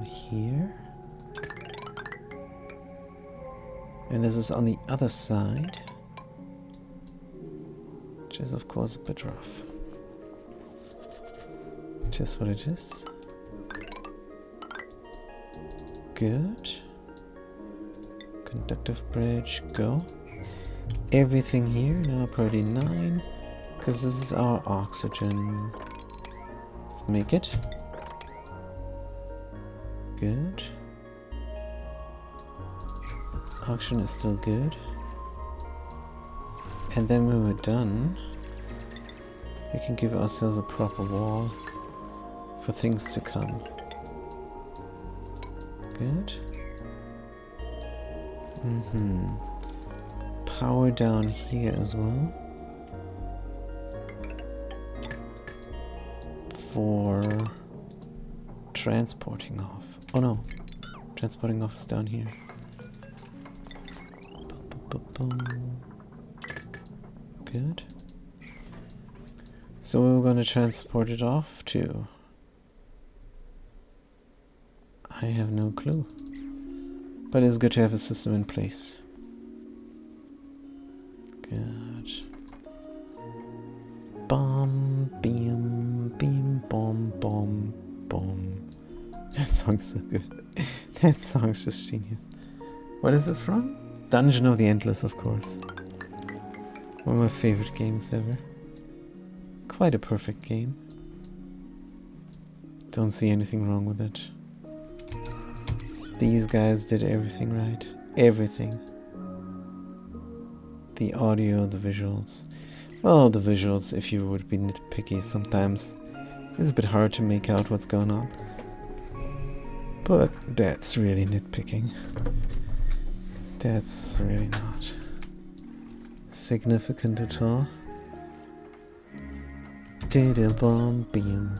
Here. And this is on the other side. Which is of course a bit rough. Just what it is. Good. Conductive bridge, go. Everything here, now priority 9. Because this is our oxygen. Let's make it. Good. Oxygen is still good. And then when we're done, we can give ourselves a proper wall for things to come. Good. Power down here as well. For transporting off. Oh no, transporting off is down here. Good. So we're going to transport it off to... I have no clue. But it's good to have a system in place. Good. Bomb, beam, beam, bomb, bomb, bomb. That song's so good. That song's just genius. What is this from? Dungeon of the Endless, of course. One of my favorite games ever. Quite a perfect game. Don't see anything wrong with it. These guys did everything right. Everything. The audio, the visuals. Well, the visuals, if you would be nitpicky, sometimes it's a bit hard to make out what's going on. But that's really nitpicking. That's really not significant at all. Bomb beam.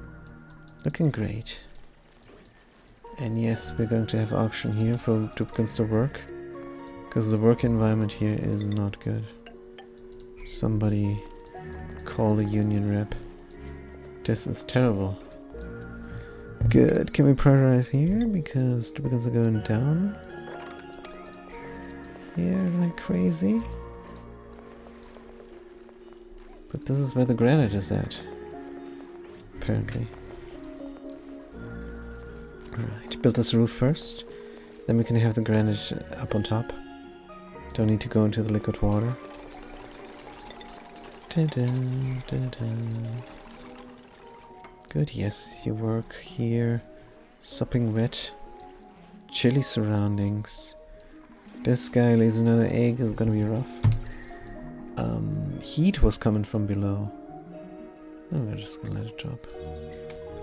Looking great. And yes, we're going to have auction here for duplicants to work. Because the work environment here is not good. Somebody call the union rep. This is terrible. Good. Can we prioritize here? Because duplicants are going down. Here like crazy. But this is where the granite is at. Apparently. Alright, build this roof first. Then we can have the granite up on top. Don't need to go into the liquid water. Good, yes, you work here. Sopping wet. Chilly surroundings. This guy lays another egg, is gonna be rough. Heat was coming from below. No, we're just gonna let it drop.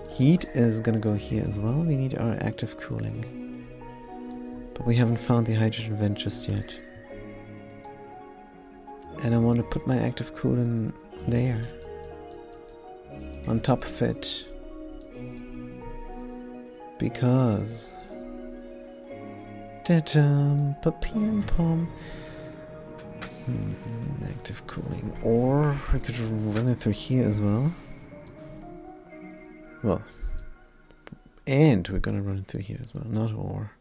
Heat is gonna go here as well. We need our active cooling. But we haven't found the hydrogen vent just yet. And I want to put my active cooling there. On top of it. Because... Papim pom. Active cooling. Or I could run it through here as well. Well, and we're gonna run it through here as well, not or.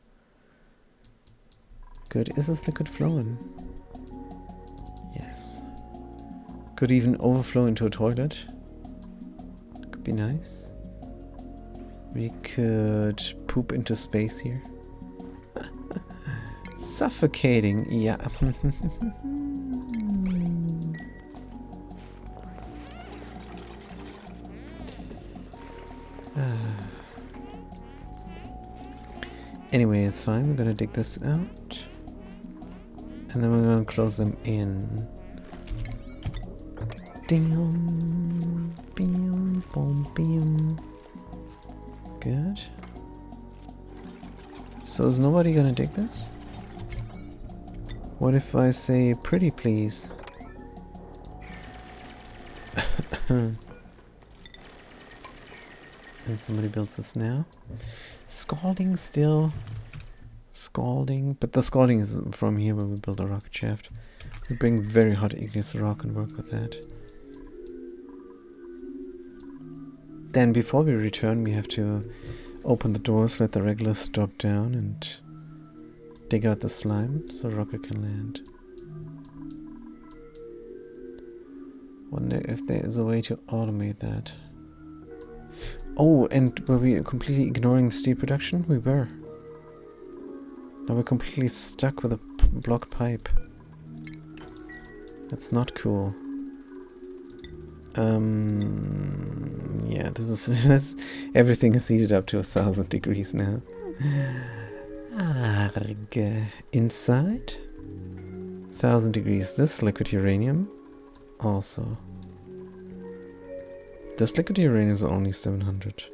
Good. Is this liquid flowing? Yes. Could even overflow into a toilet. Could be nice. We could poop into space here. Suffocating, yeah. Anyway, it's fine. We're gonna dig this out. And then we're gonna close them in. Ding, bing, boom, bing. Good. So is nobody gonna dig this? What if I say pretty please? And somebody builds this now. Scalding still. Scalding. But the scalding is from here where we build a rocket shaft. We bring very hot igneous rock and work with that. Then before we return we have to open the doors, let the regulars drop down and dig out the slime so the rocket can land. Wonder if there is a way to automate that. Oh, and were we completely ignoring steel production? We were. Now we're completely stuck with a blocked pipe. That's not cool. Yeah, this is everything is heated up to 1,000 degrees now. Arg. Inside 1,000 degrees. This liquid uranium also. This liquid uranium is only 700.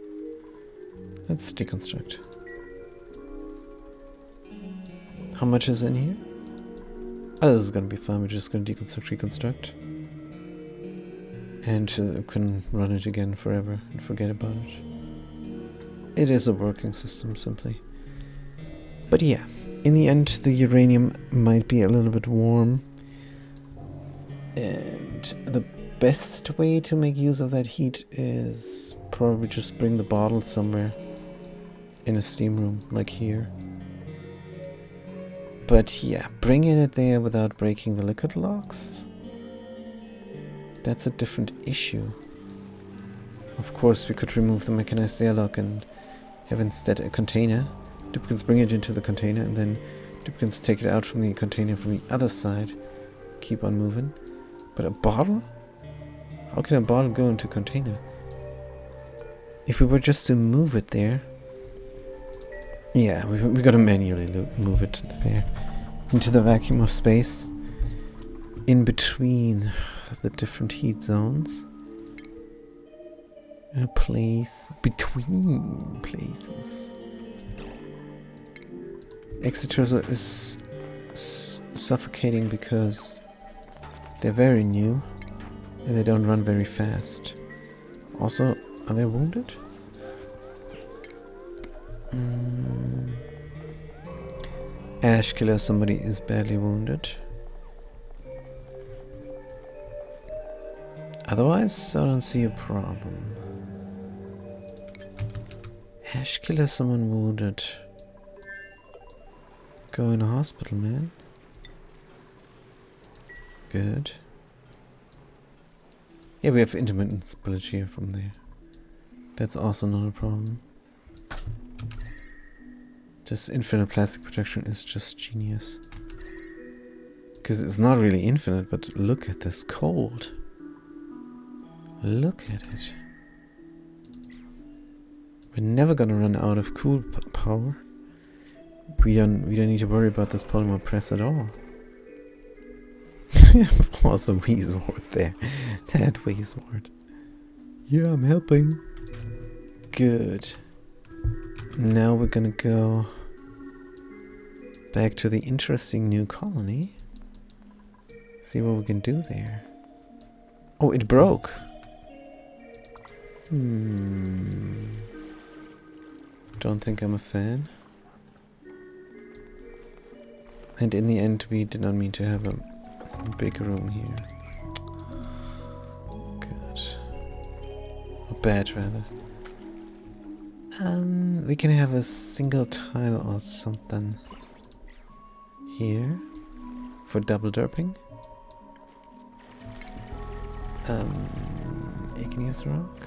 Let's deconstruct. How much is in here? Oh, this is gonna be fun. We're just gonna deconstruct, reconstruct. And can run it again forever and forget about it. It is a working system, simply. But yeah, in the end, the uranium might be a little bit warm. And the best way to make use of that heat is probably just bring the bottle somewhere in a steam room, like here. But yeah, bringing it there without breaking the liquid locks, that's a different issue. Of course, we could remove the mechanized airlock and have instead a container. Duplicants bring it into the container and then duplicants take it out from the container from the other side. Keep on moving. But a bottle? How can a bottle go into a container? If we were just to move it there... Yeah, we gotta manually move it there. Into the vacuum of space. In between the different heat zones. A place between places. Exitors is suffocating because they're very new and they don't run very fast. Also, are they wounded? Ash Killer, somebody is badly wounded. Otherwise, I don't see a problem. Ash Killer, someone wounded. Go in a hospital, man. Good. Yeah, we have intermittent spillage here from there. That's also not a problem. This infinite plastic protection is just genius. Because it's not really infinite, but look at this cold. Look at it. We're never gonna run out of cool power. We don't need to worry about this polymer press at all. Also, Weezword there. That Weezword. Yeah, I'm helping. Good. Now we're gonna go back to the interesting new colony. See what we can do there. Oh, it broke. Don't think I'm a fan. And in the end, we did not mean to have a big room here. Good. Or bad, rather. We can have a single tile or something here for double derping. Igneous rock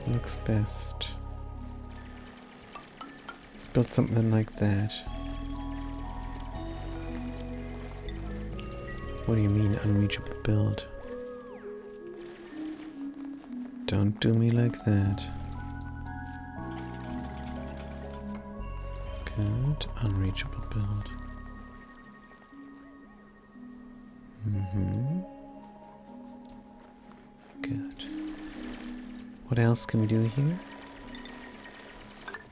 looks best. Let's build something like that. What do you mean, unreachable build? Don't do me like that. Good. Unreachable build. Good. What else can we do here?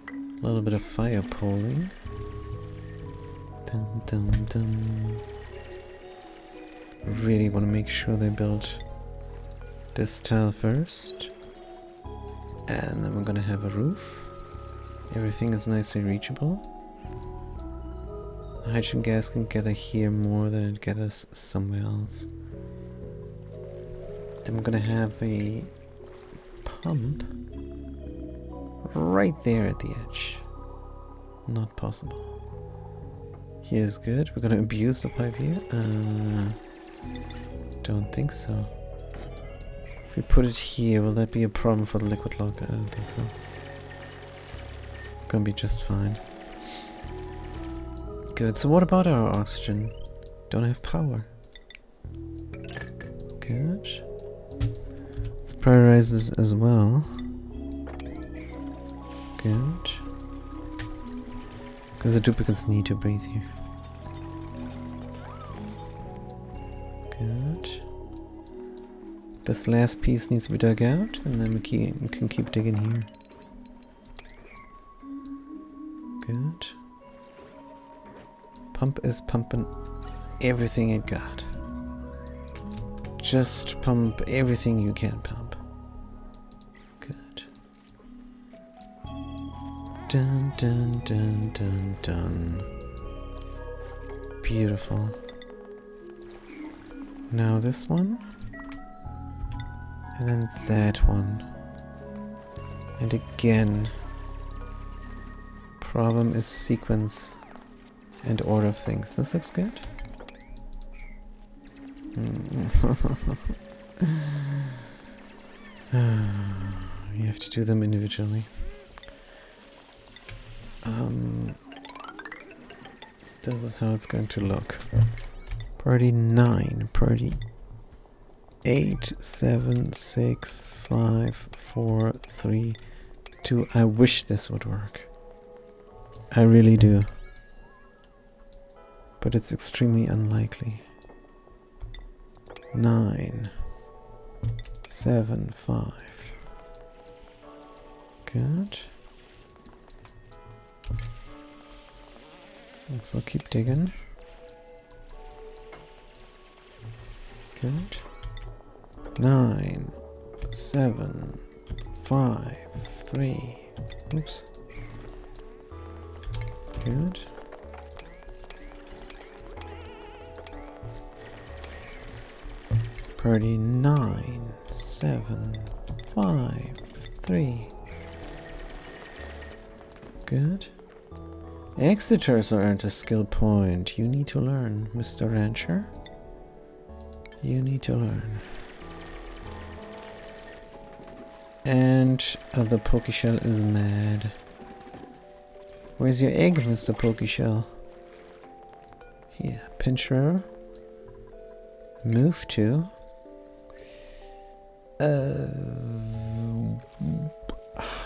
A little bit of fire polling. Dum dum dum. Really want to make sure they build this tile first. And then we're gonna have a roof. Everything is nicely reachable. The hydrogen gas can gather here more than it gathers somewhere else. Then we're gonna have a pump right there at the edge. Not possible. Here's good. We're gonna abuse the pipe here. Don't think so. If we put it here, will that be a problem for the liquid lock? I don't think so. It's gonna be just fine. Good. So what about our oxygen? Don't have power. Good. Let's prioritize this as well. Good. Because the duplicates need to breathe here. Good. This last piece needs to be dug out, and then we can keep digging here. Good. Pump is pumping everything it got. Just pump everything you can pump. Good. Dun dun dun dun dun. Beautiful. Now this one. And then that one. And again. Problem is sequence and order of things. This looks good. You have to do them individually. This is how it's going to look. Priority 9. Priority 8, 7, 6, 5, 4, 3, 2. I wish this would work. I really do. But it's extremely unlikely. 9, 7, 5. Good. So keep digging. Good. 9, 7, 5, 3. Oops. Good. Priority 9, 7, 5, 3. Good. Exiters are earned a skill point. You need to learn, Mr. Rancher. You need to learn. And the Pokeshell is mad. Where's your egg, Mr. Pokeshell? Here, Pincher. Move to.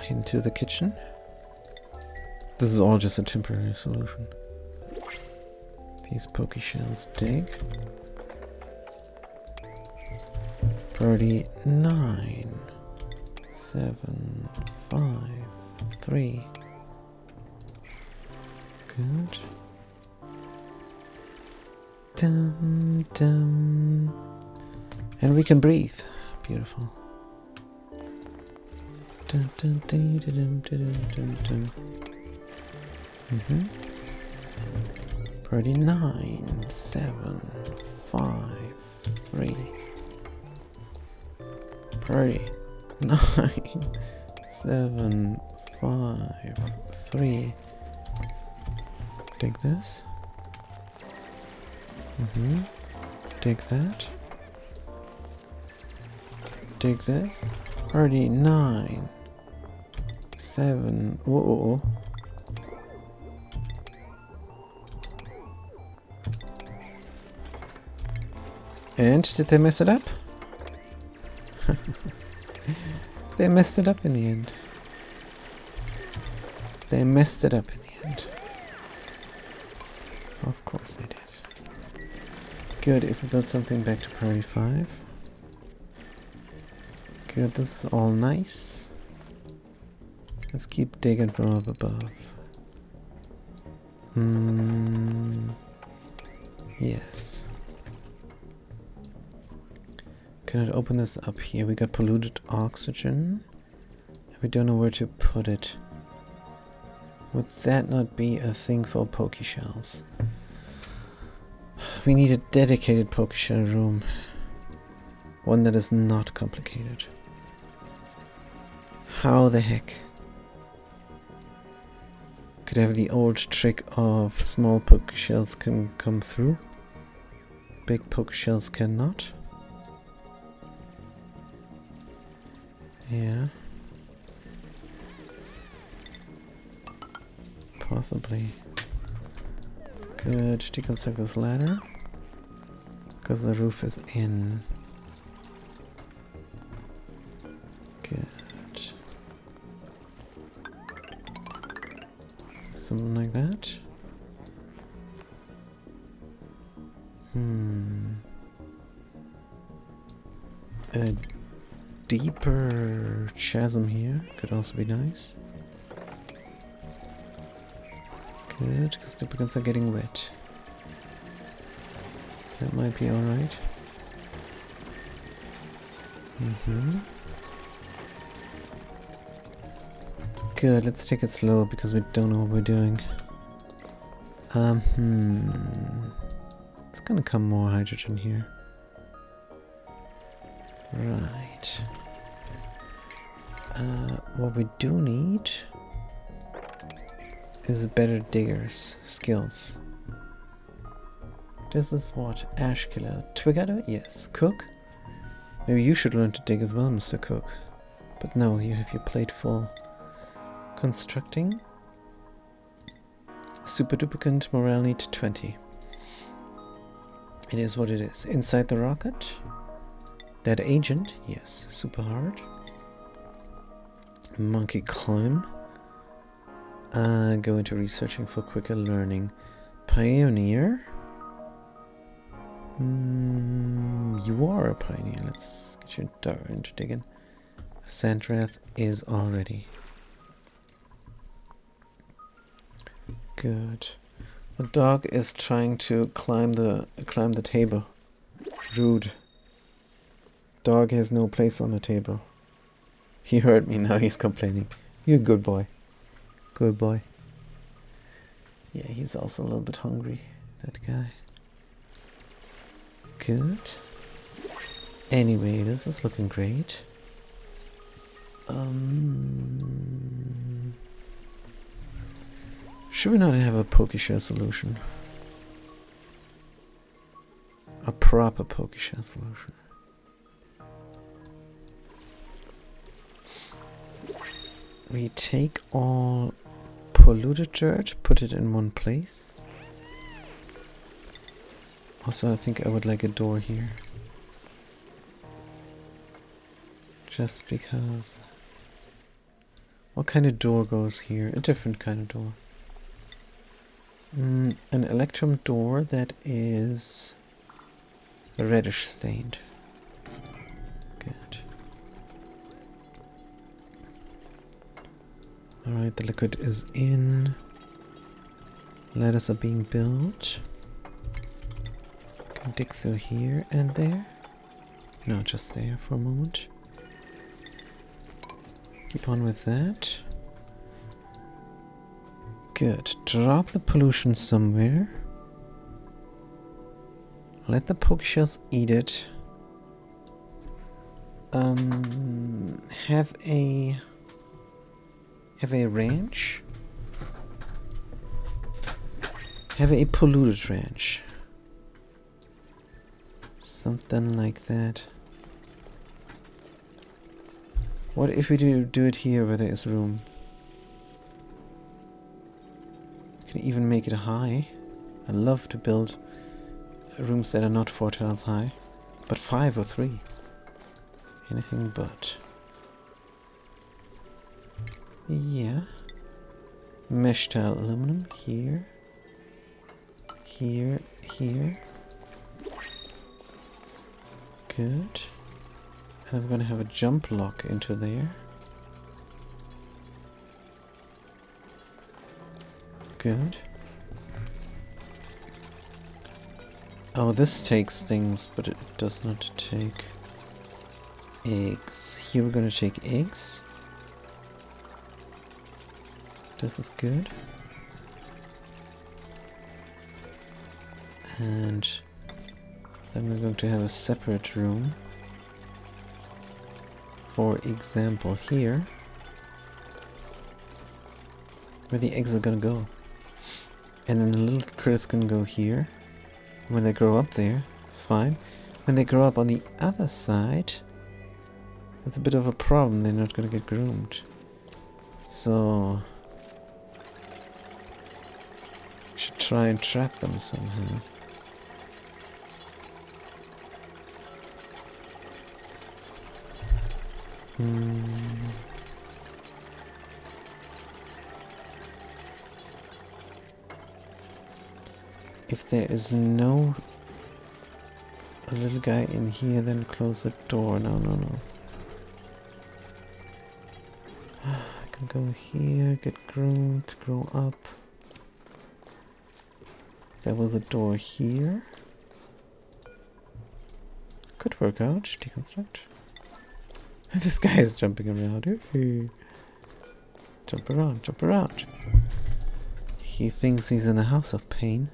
Into the kitchen. This is all just a temporary solution. These Pokeshells dig. Priority 9, 7, 5, 3. Good. Dum dum. And we can breathe. Beautiful. Dum dum dum dum dum dum dum. Priority 9, 7, 5, 3. Priority 9, 7, 5, 3. Dig this. Dig that. Dig this. Priority 9, 7. Whoa. And did they mess it up? They messed it up in the end. They messed it up in the end. Of course they did. Good, if we build something back to priority 5. Good, this is all nice. Let's keep digging from up above. Yes. Can I open this up here? We got polluted oxygen. We don't know where to put it. Would that not be a thing for poke shells? We need a dedicated poke shell room. One that is not complicated. How the heck? Could have the old trick of small poke shells can come through. Big poke shells cannot. Yeah. Possibly. Good. Deconstruct this ladder. Because the roof is in. Good. Something like that. A deeper chasm here could also be nice. Good, because the duplicates are getting wet. That might be alright. Good, let's take it slow because we don't know what we're doing. It's gonna come more hydrogen here. Right. What we do need is better diggers skills. This is what? Ash killer. Twigado? Yes. Cook? Maybe you should learn to dig as well, Mr. Cook. But no, you have your plate full. Constructing. Super duplicant morale need 20. It is what it is. Inside the rocket. That agent, yes, super hard. Monkey climb. Go into researching for quicker learning. Pioneer. You are a pioneer. Let's get you into digging. Sandrath is already. Good. The dog is trying to climb the table. Rude. Dog has no place on the table. He heard me, now he's complaining. You're a good boy. Good boy. Yeah, he's also a little bit hungry, that guy. Good. Anyway, this is looking great. Should we not have a PokeShell solution? A proper PokeShell solution. We take all polluted dirt, put it in one place. Also, I think I would like a door here. Just because. What kind of door goes here? A different kind of door. An electrum door that is reddish stained. Good. Alright, the liquid is in. Ladders are being built. Can dig through here and there. No, just there for a moment. Keep on with that. Good. Drop the pollution somewhere. Let the pokeshells eat it. Have a ranch. Have a polluted ranch. Something like that. What if we do it here where there is room? We can even make it high. I love to build rooms that are not 4 tiles high, but 5 or 3. Anything but. Yeah. Mesh tile aluminum here. Here, here. Good. And then we're gonna have a jump lock into there. Good. Oh, this takes things, but it does not take eggs. Here we're gonna take eggs. This is good. And then we're going to have a separate room. For example, here, where the eggs are gonna go. And then the little critters can go here. When they grow up there, it's fine. When they grow up on the other side, it's a bit of a problem. They're not gonna get groomed. So, should try and trap them somehow. If there is no little guy in here, then close the door. No, no, no. I can go here, get groomed, grow up. There was a door here. Could work out. Deconstruct. This guy is jumping around. Ooh. Jump around, jump around. He thinks he's in a house of pain.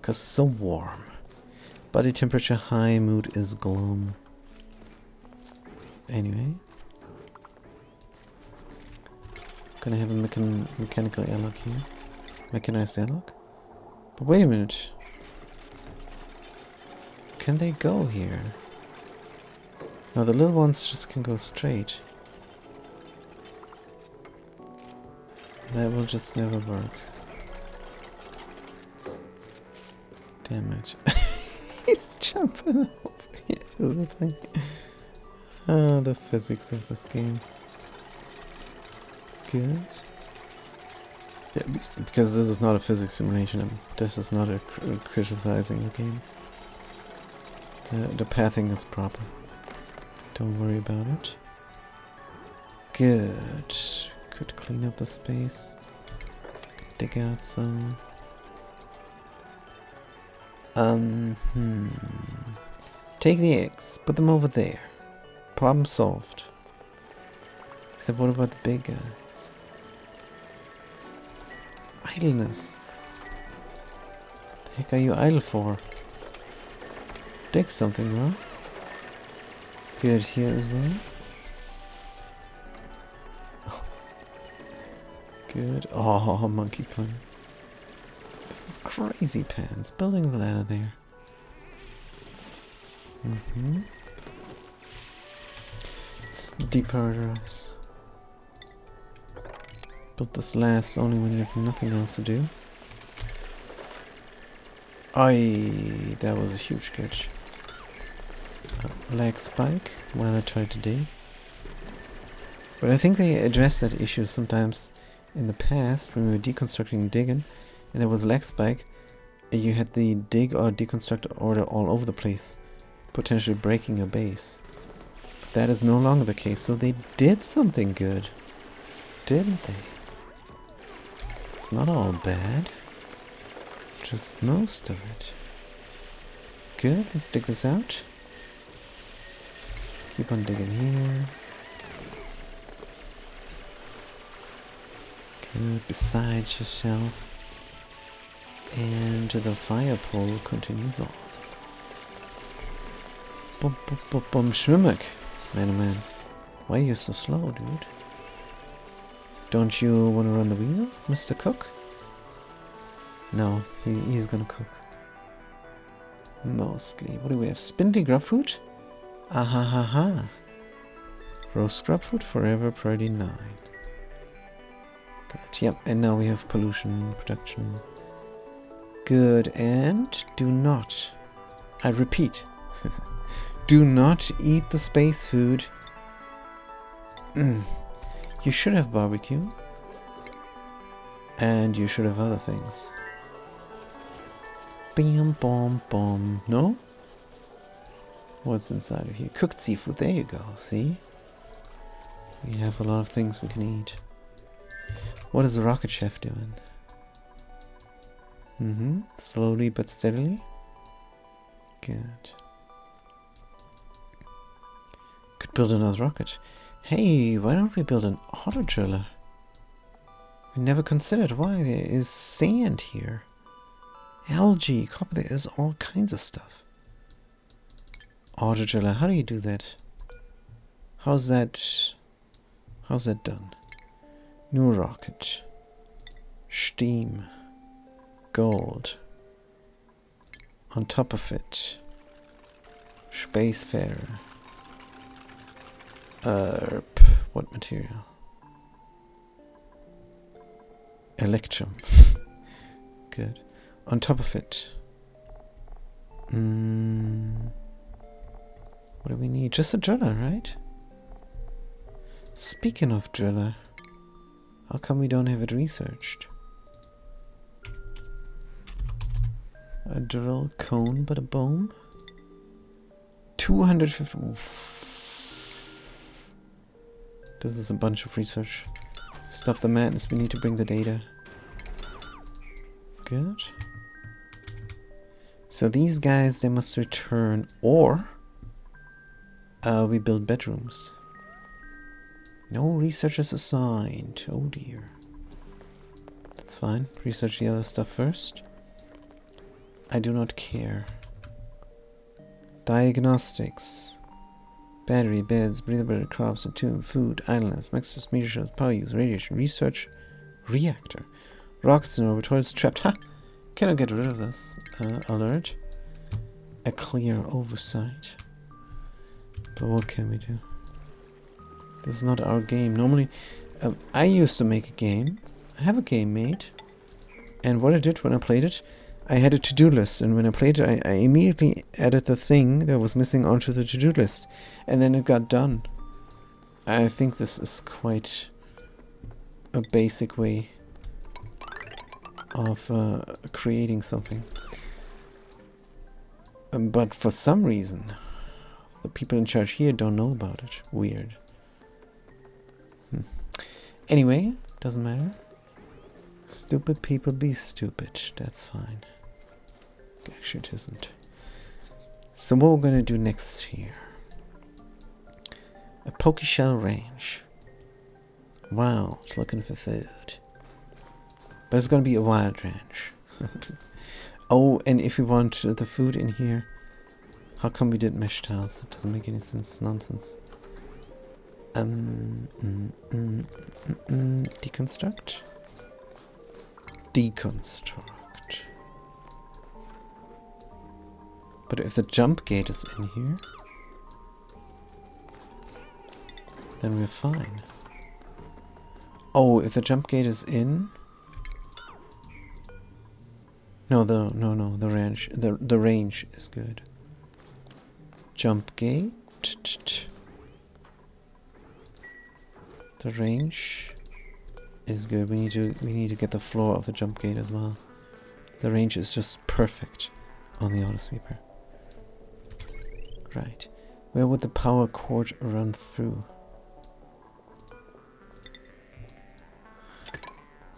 'Cause it's so warm. Body temperature high, mood is glum. Anyway. Gonna have a mechanical airlock here. Mechanized airlock. But wait a minute. Can they go here? No, the little ones just can go straight. That will just never work. Damn it. He's jumping over here to the thing. Ah, the physics of this game. Good. Yeah, because this is not a physics simulation. This is not a criticizing the game. The pathing is proper. Don't worry about it. Good. Could clean up the space. Dig out some. Take the eggs. Put them over there. Problem solved. Except what about the big guys? Idleness. The heck are you idle for? Dig something, bro. Good, here as well. Oh. Good. Oh, monkey climber. This is crazy pants. Building the ladder there. It's deprioritize. Build this last only when you have nothing else to do. That was a huge glitch. Lag spike while I tried to dig. But I think they addressed that issue sometimes in the past when we were deconstructing digging and there was a lag spike. You had the dig or deconstruct order all over the place, potentially breaking your base. But that is no longer the case, so they did something good, didn't they? It's not all bad, just most of it. Good, let's dig this out. Keep on digging here. Good, beside yourself. And the fire pole continues on. Boom, boom, boom, boom, Schwimmick. Man, oh man. Why are you so slow, dude? Don't you want to run the wheel, Mr. Cook? No, he's gonna cook. Mostly. What do we have? Spindly grubfruit? Ah ha ha ha. Roast grubfruit forever, priority 9. Good, yep, and now we have pollution production. Good, and do not, I repeat, do not eat the space food. You should have barbecue. And you should have other things. Bam, bom, bom. No? What's inside of here? Cooked seafood. There you go. See? We have a lot of things we can eat. What is the rocket chef doing? Slowly but steadily. Good. Could build another rocket. Hey, why don't we build an auto driller? We never considered why. There is sand here. Algae, copper, there is all kinds of stuff. Auto driller, how do you do that? How's that done? New rocket. Steam. Gold. On top of it. Spacefarer. What material? Electrum. Good. On top of it. What do we need? Just a driller, right? Speaking of driller, how come we don't have it researched? A drill cone, but a boom? 250. Oof. This is a bunch of research. Stop the madness, we need to bring the data. Good. So these guys, they must return, or we build bedrooms. No researchers assigned. Oh dear. That's fine. Research the other stuff first. I do not care. Diagnostics. Battery, beds, breathable crops, entomb, food, idleness, maximum meter shows, power use, radiation, research, reactor. Rockets and orbitals trapped. Ha! Cannot get rid of this. Alert. A clear oversight. But what can we do? This is not our game. Normally, I used to make a game. I have a game made. And what I did when I played it, I had a to-do list. And when I played it, I immediately added the thing that was missing onto the to-do list. And then it got done. I think this is quite a basic way of creating something. But for some reason, the people in charge here don't know about it. Weird. Anyway, doesn't matter. Stupid people be stupid. That's fine. Actually, it isn't. So what we're gonna do next here? A poke shell range. Wow, it's looking for food. But it's gonna be a wild ranch. Oh, and if we want the food in here, how come we did mesh tiles? That doesn't make any sense. Nonsense. Deconstruct. Deconstruct. But if the jump gate is in here, then we're fine. Oh, if the jump gate is in. No, the range is good. Jump gate. The range is good. We need to get the floor of the jump gate as well. The range is just perfect on the auto sweeper. Right. Where would the power cord run through?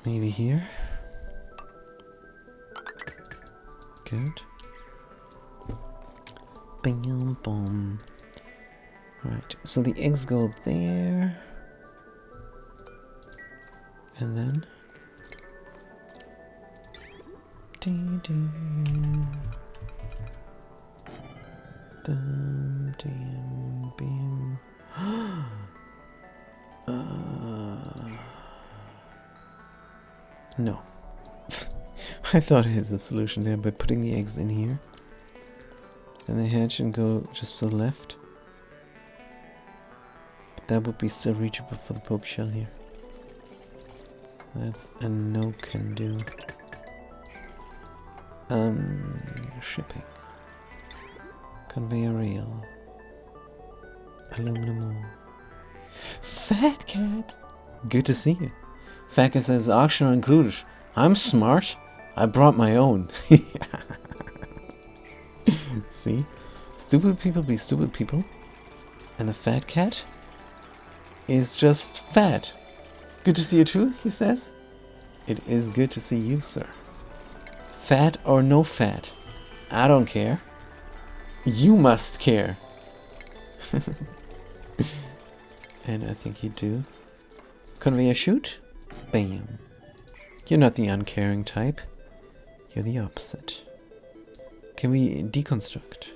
Maybe here. Good. Bam, boom. Right. So the eggs go there. And then dum, dum, bim. No. I thought I had the solution there by putting the eggs in here. And they hatch and go just to the left. But that would be still reachable for the poke shell here. That's a no can do. Shipping. Conveyor rail. Aluminum ore. Fat Cat! Good to see you. Fat Cat says auction included. I'm smart. I brought my own. See? Stupid people be stupid people. And the fat cat is just fat. Good to see you too, he says. It is good to see you, sir. Fat or no fat, I don't care. You must care. And I think you do. Conveyor shoot? Bam. You're not the uncaring type. You're the opposite. Can we deconstruct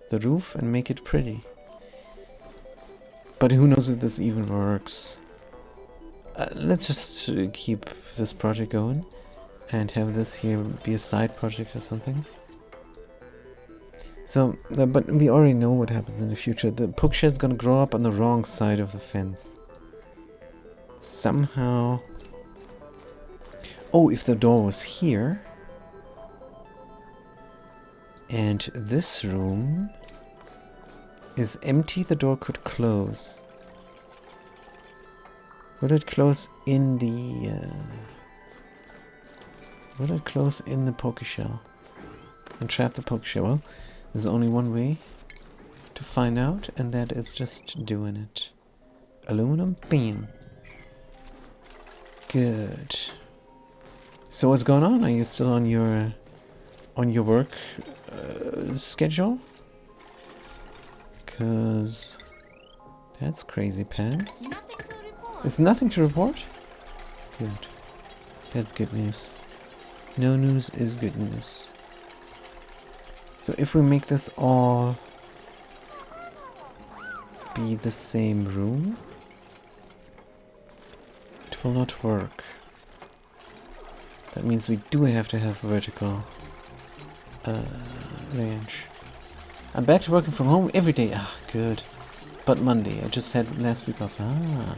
the roof and make it pretty? But who knows if this even works. Let's just keep this project going and have this here be a side project or something. So, but we already know what happens in the future. The Pookshed is gonna grow up on the wrong side of the fence. Somehow. Oh, if the door was here. And this room is empty, the door could close. Would it close in the... would it close in the Pokeshell? And trap the Pokeshell? Well, there's only one way to find out, and that is just doing it. Aluminum, bam. Good. So what's going on? Are you still on your work schedule? Cause that's crazy pants. It's nothing to report? Good. That's good news. No news is good news. So if we make this all be the same room, it will not work. That means we do have to have vertical range. I'm back to working from home every day. Ah, good. But Monday. I just had last week off. Ah.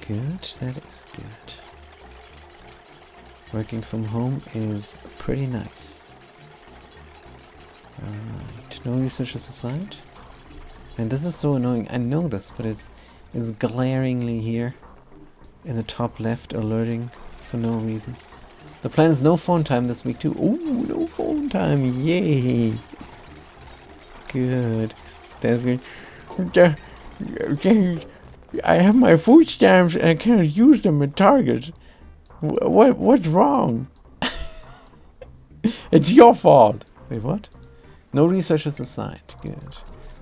Good. That is good. Working from home is pretty nice. Alright. No researchers assigned. And this is so annoying. I know this, but it's glaringly here in the top left, alerting for no reason. The plan is no phone time this week too. Ooh, no phone time. Yay. Good. That's good. I have my food stamps and I can't use them at Target. What's wrong? It's your fault. Wait, what? No researchers assigned. Good.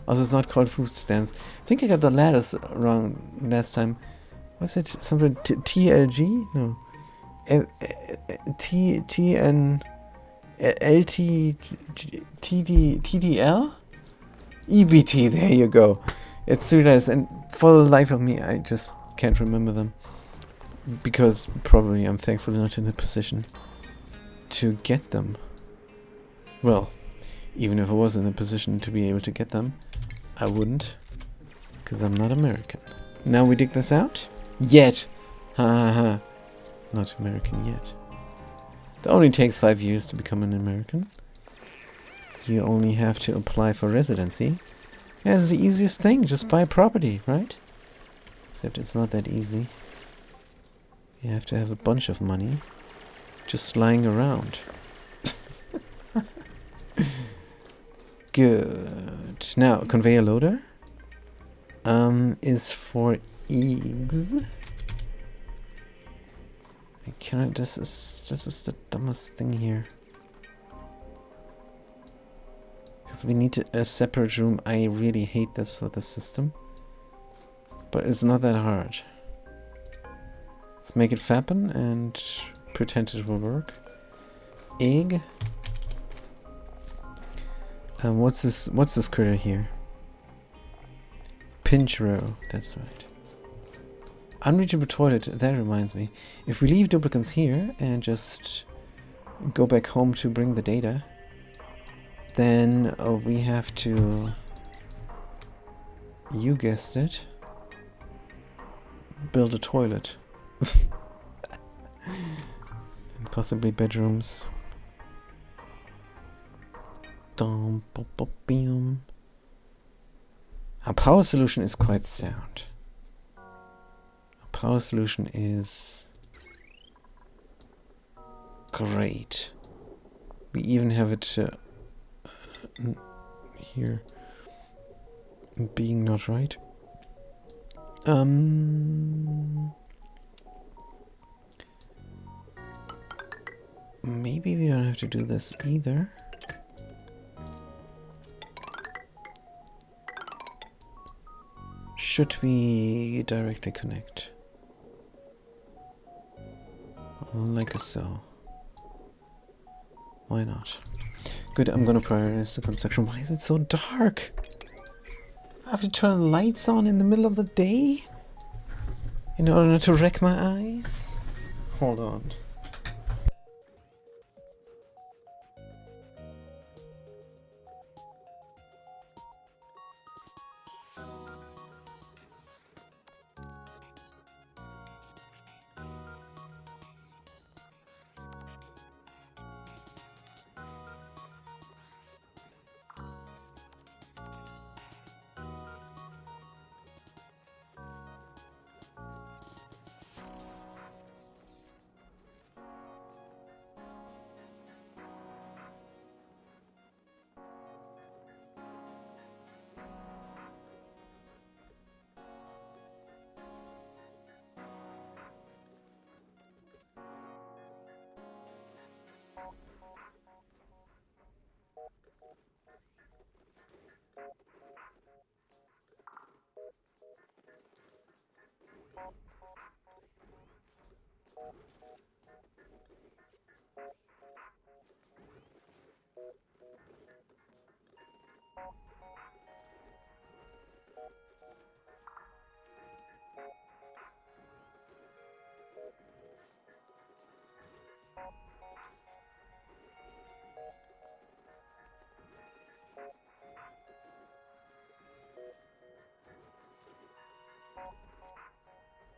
Also, it's not called food stamps. I think I got the letters wrong last time. Was it something TLG? No. TN LT TDL EBT. There you go. It's 3 letters, and for the life of me, I just can't remember them because probably I'm thankfully not in a position to get them. Well, even if I was in a position to be able to get them, I wouldn't, because I'm not American. Now we dig this out? Yet! Ha ha ha. Not American yet. It only takes 5 years to become an American. You only have to apply for residency. Yeah, it's the easiest thing, just buy property, right? Except it's not that easy. You have to have a bunch of money just lying around. Good. Now, conveyor loader is for eggs. This is the dumbest thing here. Because we need a separate room. I really hate this with the system. But it's not that hard. Let's make it happen and pretend it will work. Egg. What's this critter here? Pinch row. That's right. Unreachable toilet. That reminds me. If we leave duplicants here and just go back home to bring the data, then we have to, you guessed it, build a toilet. And possibly bedrooms. Our power solution is quite sound. Our power solution is great. We even have it here being not right. Maybe we don't have to do this either. Should we directly connect? Like so. Why not? Good, I'm gonna prioritize the construction. Why is it so dark? I have to turn the lights on in the middle of the day? In order not to wreck my eyes? Hold on.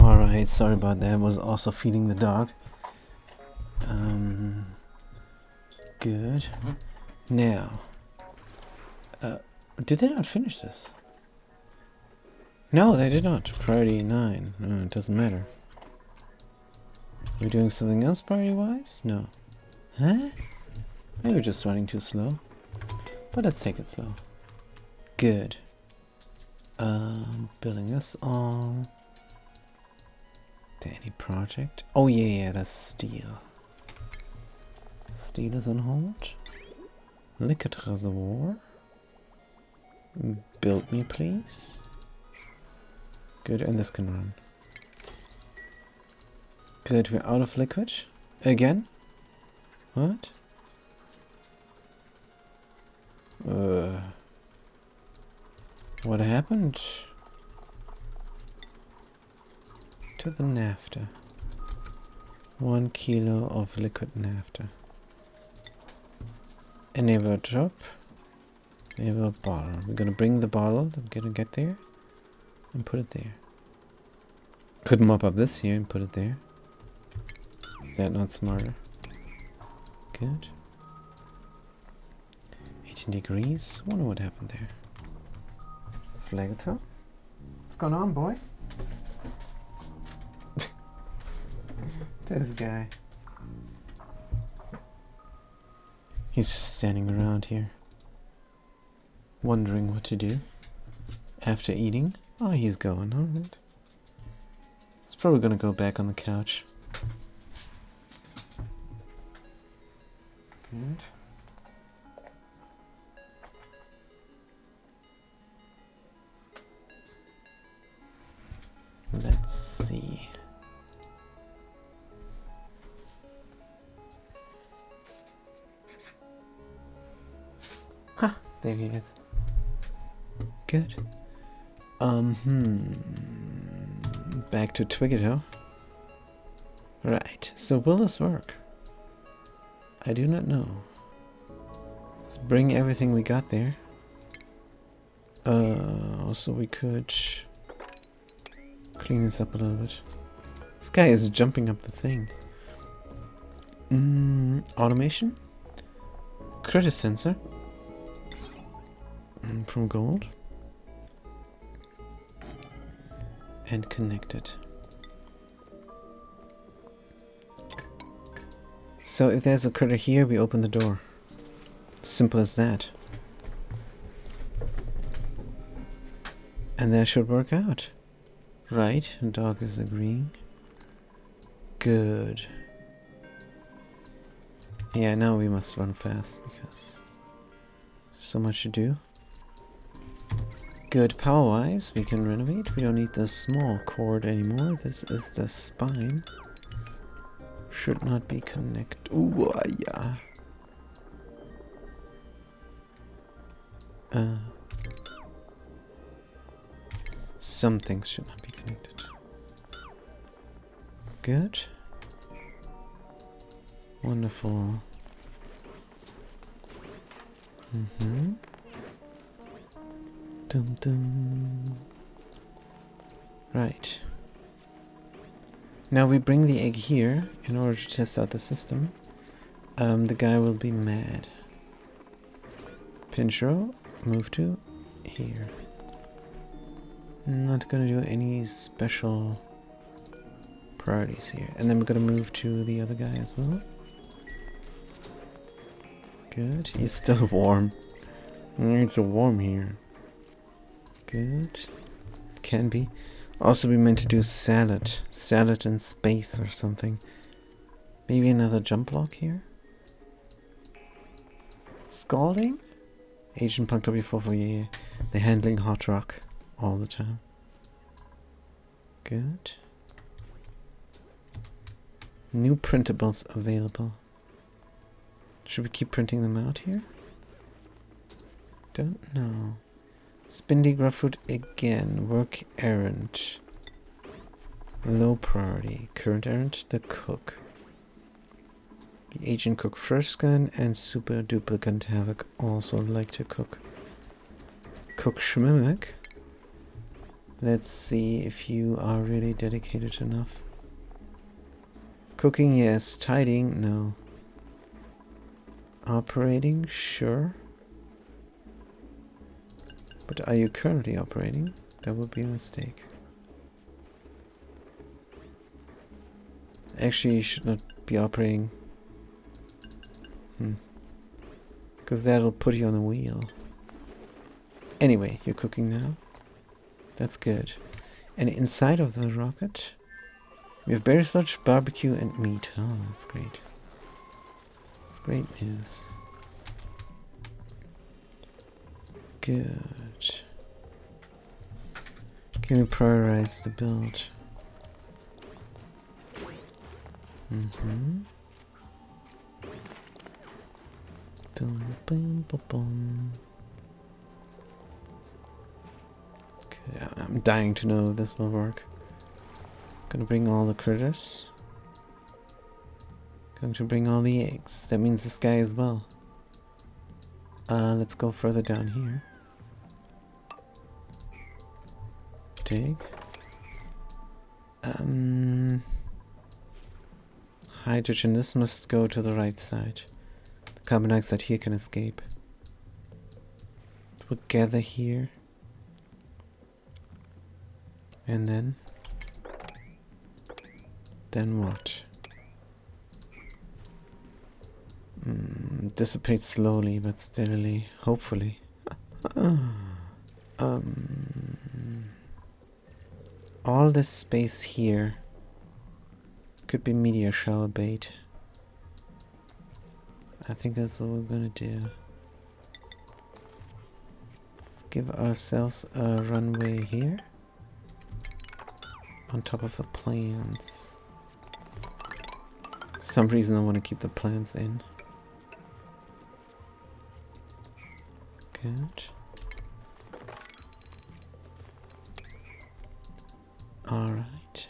Alright, sorry about that. I was also feeding the dog. Good. Now, did they not finish this? No, they did not. Priority 9. No, it doesn't matter. We're doing something else priority-wise? No. Huh? Maybe we're just running too slow. But let's take it slow. Good. Building this all. Any project? Oh yeah, that's steel. Steel is on hold. Liquid reservoir. Build me, please. Good, and this can run. Good, we're out of liquid. Again? What? What happened to the naphtha? 1 kilo of liquid naphtha. Enable drop. Enable bottle. We're gonna bring the bottle. I'm gonna get there and put it there. Could mop up this here and put it there. Is that not smarter? Good. 18 degrees. Wonder what happened there. Flagator? What's going on, boy? This guy. He's just standing around here, wondering what to do after eating. Oh, he's going, alright. He's probably gonna go back on the couch. Good. Let's see. Ha! There he is. Good. Back to Twiggeto. Right, so will this work? I do not know. Let's bring everything we got there. Also we could clean this up a little bit. This guy is jumping up the thing. Automation? Critter sensor. From gold. And connect it. So if there's a critter here, we open the door. Simple as that. And that should work out. Right, and dog is agreeing. Good. Yeah, now we must run fast because so much to do. Good. Power-wise, we can renovate. We don't need the small cord anymore. This is the spine. Should not be connected. Ooh, yeah. Some things should not be connected. Good. Wonderful. Dum dum. Right. Now we bring the egg here in order to test out the system. The guy will be mad. Pinchot, move to here. Not gonna do any special priorities here. And then we're gonna move to the other guy as well. Good. He's still warm. It's so warm here. Good. Can be. Also, we meant to do salad. Salad in space or something. Maybe another jump block here? Scalding? Agent Punk W44, yeah. They're handling hot rock all the time. Good. New printables available. Should we keep printing them out here? Don't know. Spindy Grubfoot again. Work errand. Low priority. Current errand, the cook. The agent cook first scan and super duplicant havoc also like to cook. Cook Schmimmick. Let's see if you are really dedicated enough. Cooking, yes. Tidying, no. Operating, sure. But are you currently operating? That would be a mistake. Actually, you should not be operating. Because that'll put you on the wheel. Anyway, you're cooking now. That's good. And inside of the rocket, we have berry sludge, barbecue, and meat. Oh, that's great. That's great news. Good. Can we prioritize the build? Okay, I'm dying to know if this will work. Gonna bring all the critters. Going to bring all the eggs. That means this guy as well. Let's go further down here. Dig. Hydrogen, this must go to the right side. The carbon dioxide here can escape. We'll gather here. And then what? Dissipates slowly but steadily, hopefully. All this space here could be meteor shower bait. I think that's what we're gonna do. Let's give ourselves a runway here on top of the plants. For some reason I want to keep the plants in. Good. Alright.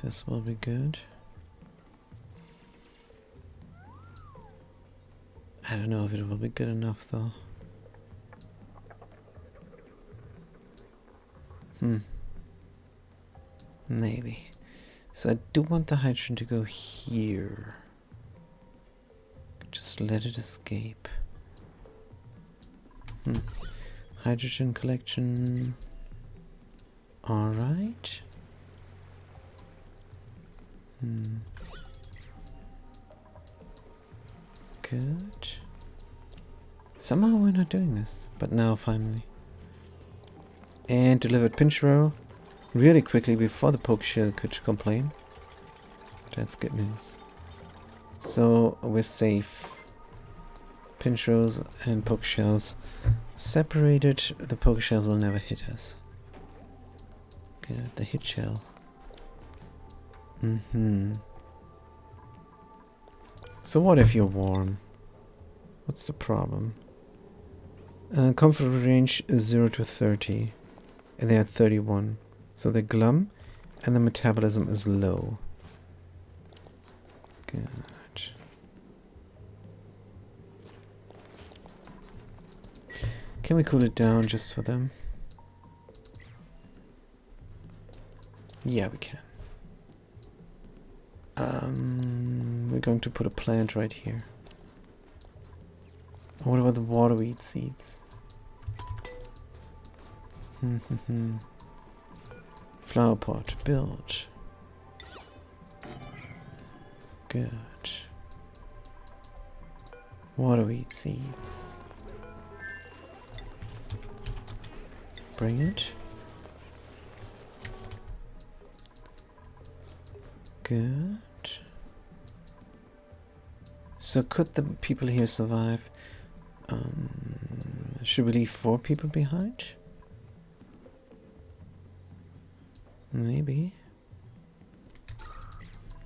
This will be good. I don't know if it will be good enough though. Maybe. So I do want the hydrogen to go here. Just let it escape. Hydrogen collection. Alright. Good. Somehow we're not doing this, but now finally. And delivered pinch roll really quickly before the poke shell could complain. That's good news. So we're safe. Pinch rolls and poke shells separated. The poke shells will never hit us. Good, the hit shell. So what if you're warm? What's the problem? Comfort range is 0 to 30. And they're at 31. So they're glum and the metabolism is low. Good. Can we cool it down just for them? Yeah, we can. We're going to put a plant right here. What about the waterweed seeds? Flower pot, build. Good. Waterweed seeds. Bring it. Good. So could the people here survive? Should we leave 4 people behind? Maybe.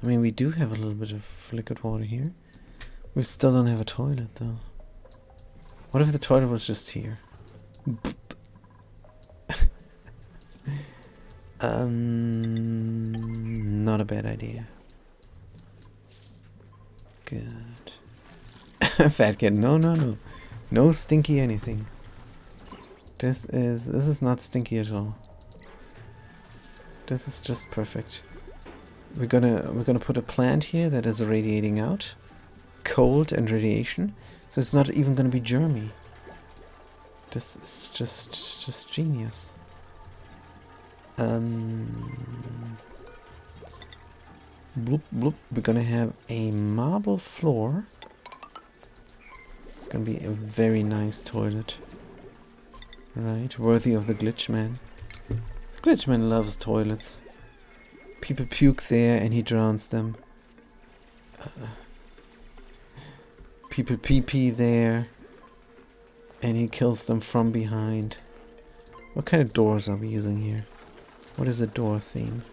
I mean, we do have a little bit of liquid water here. We still don't have a toilet, though. What if the toilet was just here? Not a bad idea. Good. Fat kid, no. No stinky anything. This is not stinky at all. This is just perfect. We're gonna put a plant here that is radiating out cold and radiation, so it's not even gonna be germy. This is just genius. Bloop bloop. We're gonna have a marble floor. It's gonna be a very nice toilet. Right, worthy of the Glitchman. The Glitchman loves toilets. People puke there and he drowns them. People pee there and he kills them from behind. What kind of doors are we using here? What is the door theme?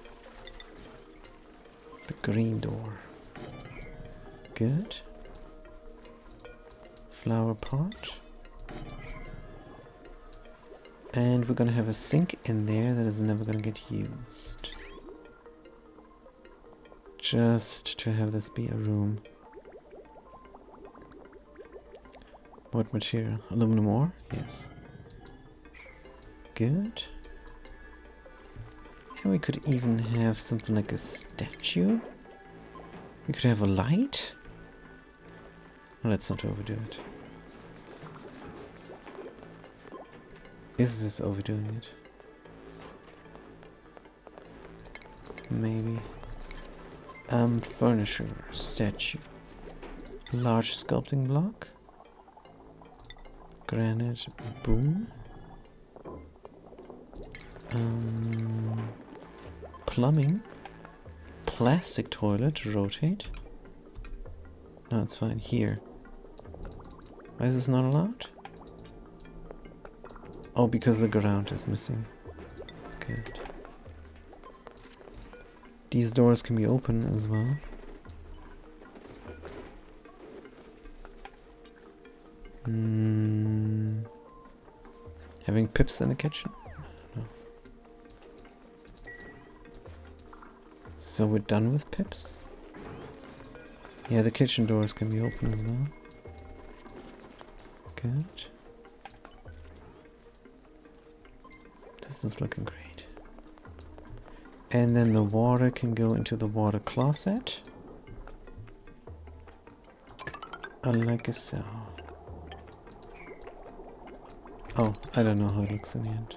The green door. Good. Flower pot. And we're gonna have a sink in there that is never gonna get used. Just to have this be a room. What material? Aluminum ore? Yes. Good. And we could even have something like a statue. We could have a light. Let's not overdo it. Is this overdoing it? Maybe. Furniture, statue. Large sculpting block. Granite, boom. Plumbing. Plastic toilet, rotate. No, it's fine. Here. Why is this not allowed? Oh, because the ground is missing. Good. These doors can be open as well. Having pips in the kitchen? I don't know. So we're done with pips? Yeah, the kitchen doors can be open as well. Good. This is looking great. And then the water can go into the water closet. Like so. Oh, I don't know how it looks in the end.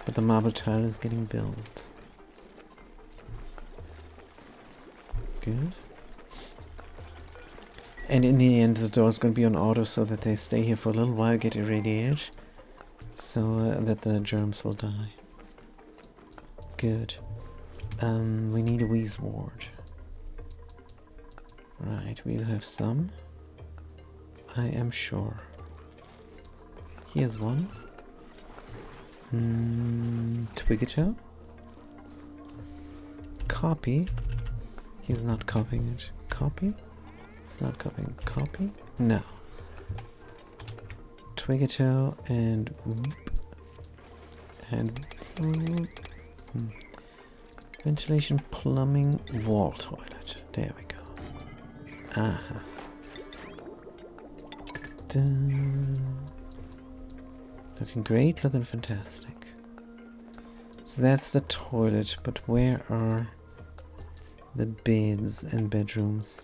But the marble tile is getting built. Good. And in the end, the door's going to be on auto so that they stay here for a little while, get irradiated, so that the germs will die. Good. We need a wheeze ward. Right, we'll have some. I am sure. Here's one. Twiggertail. Copy. He's not copying it. Copy? He's not copying. Copy? No. Twiggertail and whoop. And whoop. Ventilation, plumbing, wall toilet. There we go. Aha. Looking great, looking fantastic. So that's the toilet, but where are the beds and bedrooms?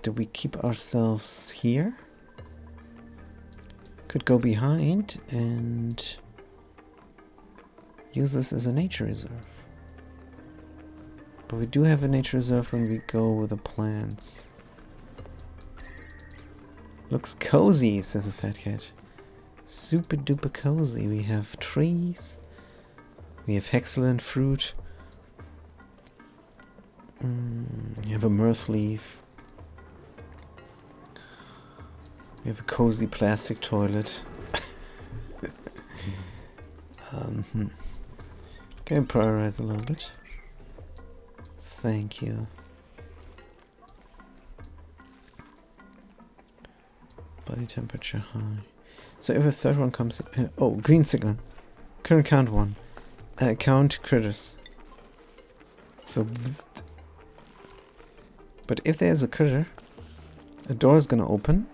Do we keep ourselves here? Could go behind and use this as a nature reserve. But we do have a nature reserve when we go with the plants. Looks cozy, says a fat cat. Super duper cozy. We have trees. We have excellent fruit. We have a mirth leaf. We have a cozy plastic toilet. Can I prioritize a little bit? Thank you. Body temperature high. So if a third one comes... oh, green signal. Current count 1. Count critters. So... But if there's a critter, a door is going to open.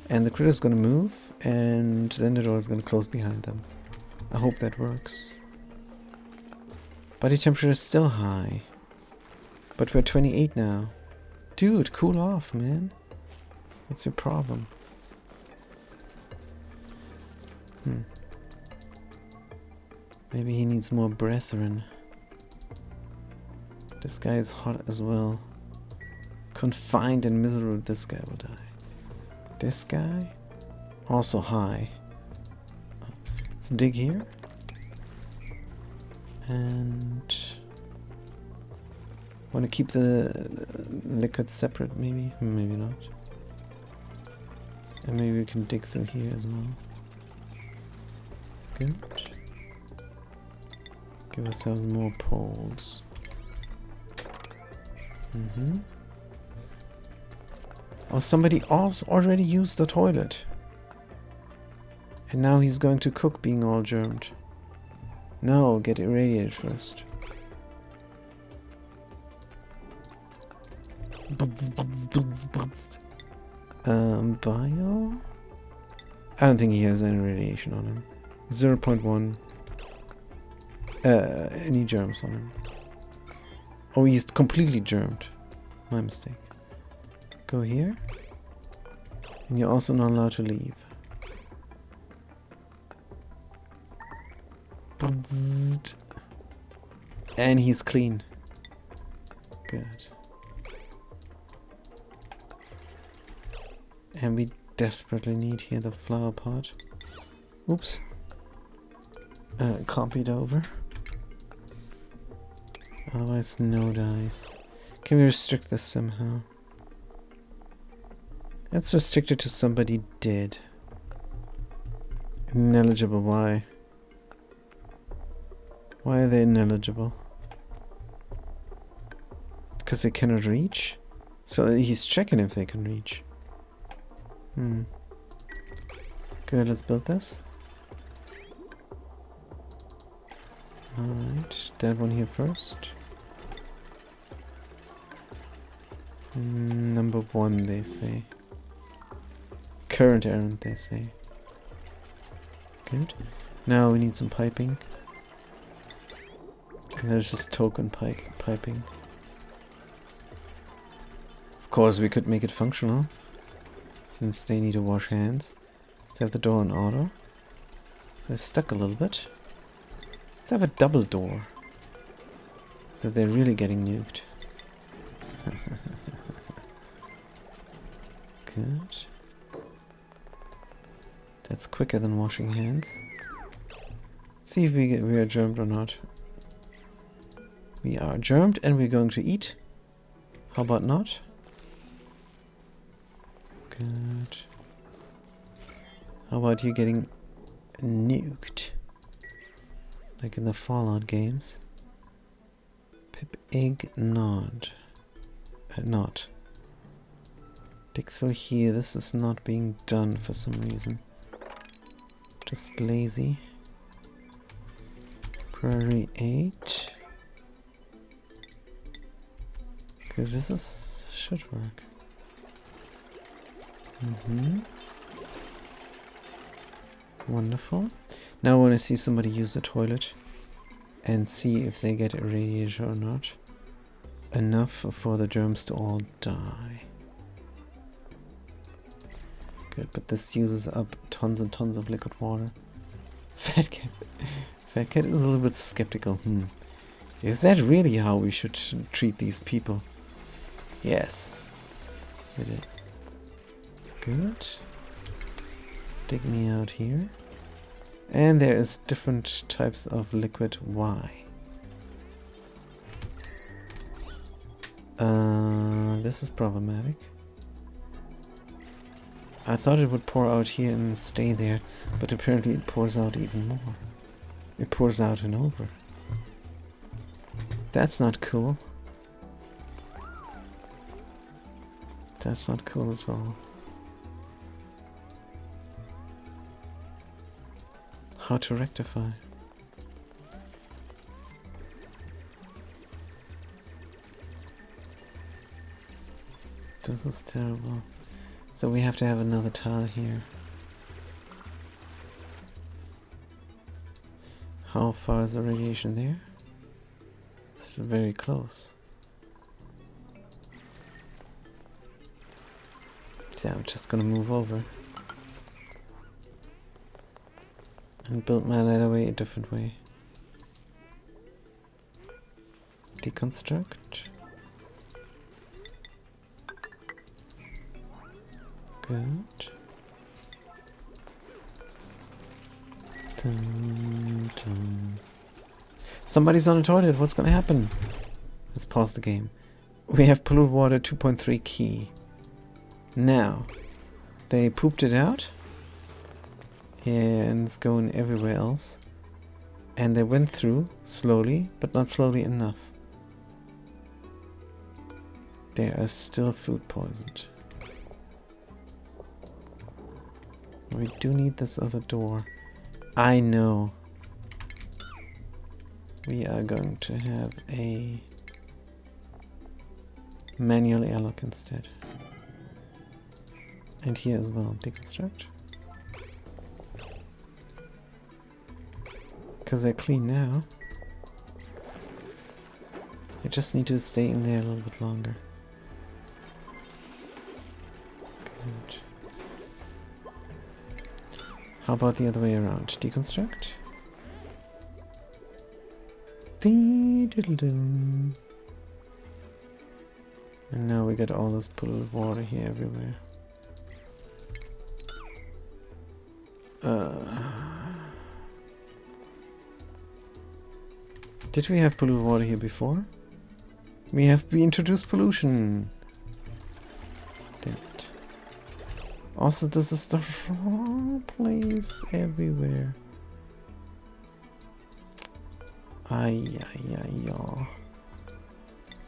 And the critter is going to move. And then the door is going to close behind them. I hope that works. Body temperature is still high. But we're 28 now. Dude, cool off, man. What's your problem? Maybe he needs more brethren. This guy is hot as well. Confined and miserable, this guy will die. This guy? Also high. Let's dig here. And... want to keep the liquids separate, maybe? Maybe not. And maybe we can dig through here as well. Good. Give ourselves more poles. Oh, somebody else already used the toilet. And now he's going to cook being all germed. No, get irradiated first. Bio? I don't think he has any radiation on him. 0.1. Any germs on him. Oh, he's completely germed. My mistake. Go here. And you're also not allowed to leave. And he's clean. Good. And we desperately need here the flower pot. Oops. Copied over. Otherwise, no dice. Can we restrict this somehow? Let's restrict it to somebody dead. Ineligible, why? Why are they ineligible? Because they cannot reach? So he's checking if they can reach. Good, let's build this. Alright, that one here first. Number 1, they say. Current errand, they say. Good. Now we need some piping. And there's just token piping. Of course, we could make it functional, since they need to wash hands. Let's have the door on auto. So it's stuck a little bit. Let's have a double door. So they're really getting nuked. Good. That's quicker than washing hands. See if we are germed or not. We are germed and we're going to eat. How about not? Good. How about you getting nuked? Like in the Fallout games. Pip egg nod. Not. Dig through here. This is not being done for some reason. Just lazy. Prairie 8. Because this should work. Wonderful. Now I want to see somebody use the toilet and see if they get irradiated or not. Enough for the germs to all die. Good, but this uses up tons and tons of liquid water. Fat Cat. Fat Cat is a little bit skeptical. Is that really how we should treat these people? Yes, it is. Good. Dig me out here. And there is different types of liquid. Why? This is problematic. I thought it would pour out here and stay there, but apparently it pours out even more. It pours out and over. That's not cool. That's not cool at all. How to rectify? This is terrible. So we have to have another tile here. How far is the radiation there? It's very close. So I'm just gonna move over and build my ladderway a different way. Deconstruct. Good. Dun, dun. Somebody's on the toilet. What's gonna happen? Let's pause the game. We have polluted water 2.3 key. Now, they pooped it out. And it's going everywhere else. And they went through slowly, but not slowly enough. They are still food poisoned. We do need this other door. I know. We are going to have a manual airlock instead. And here as well, deconstruct. Because they're clean now. They just need to stay in there a little bit longer. Good. How about the other way around? Deconstruct. And now we got all this polluted water here everywhere. Did we have polluted water here before? We introduced pollution. Damn it. Also, this is the wrong place everywhere. Ay.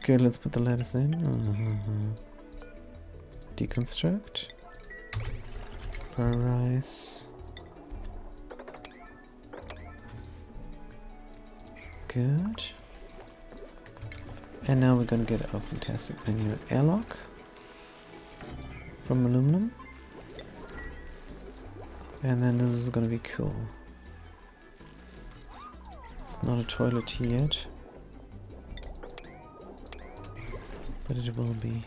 Good, let's put the letters in. Deconstruct. Parise. Good. And now we're gonna get a fantastic manual airlock from aluminum. And then this is gonna be cool. It's not a toilet here yet, but it will be.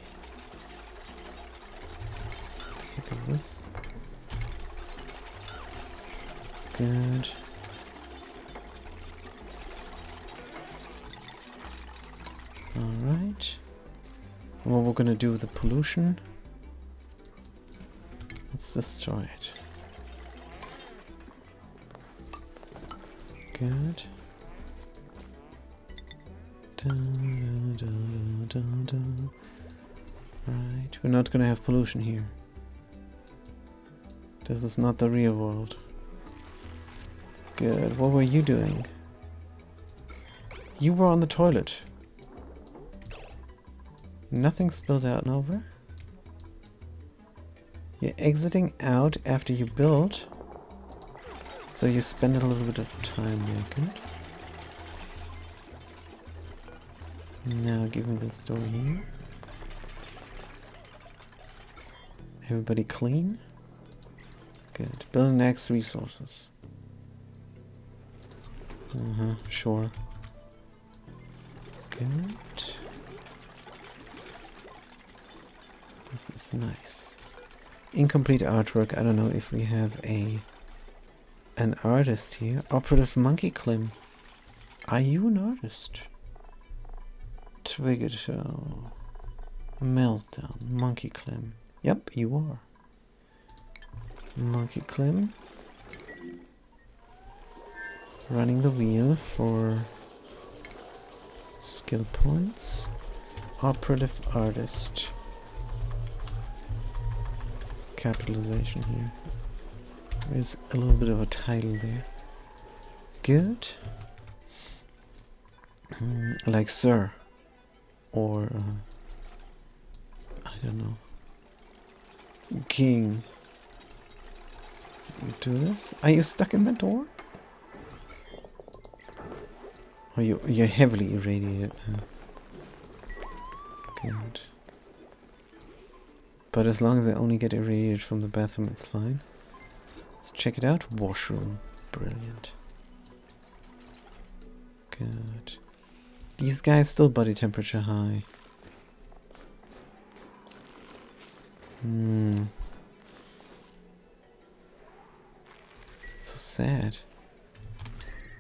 What is this? Good. Alright. What we're gonna do with the pollution? Let's destroy it. Good. Right, we're not gonna have pollution here. This is not the real world. Good. What were you doing? You were on the toilet. Nothing spilled out and over. You're exiting out after you build. So you spend a little bit of time there. Good. Now give me this door here. Everybody clean? Good. Build next resources. Sure. Good. This is nice. Incomplete artwork. I don't know if we have an artist here. Operative Monkey Clim. Are you an artist? Twigger Show. Meltdown. Monkey Clim. Yep, you are. Monkey Clim. Running the wheel for skill points. Operative artist. Capitalization here. There's a little bit of a title there. Good. Like Sir. Or, I don't know. King. So we do this. Are you stuck in the door? Or you're heavily irradiated. Good. But as long as I only get irradiated from the bathroom, it's fine. Let's check it out. Washroom. Brilliant. Good. These guys still body temperature high. So sad.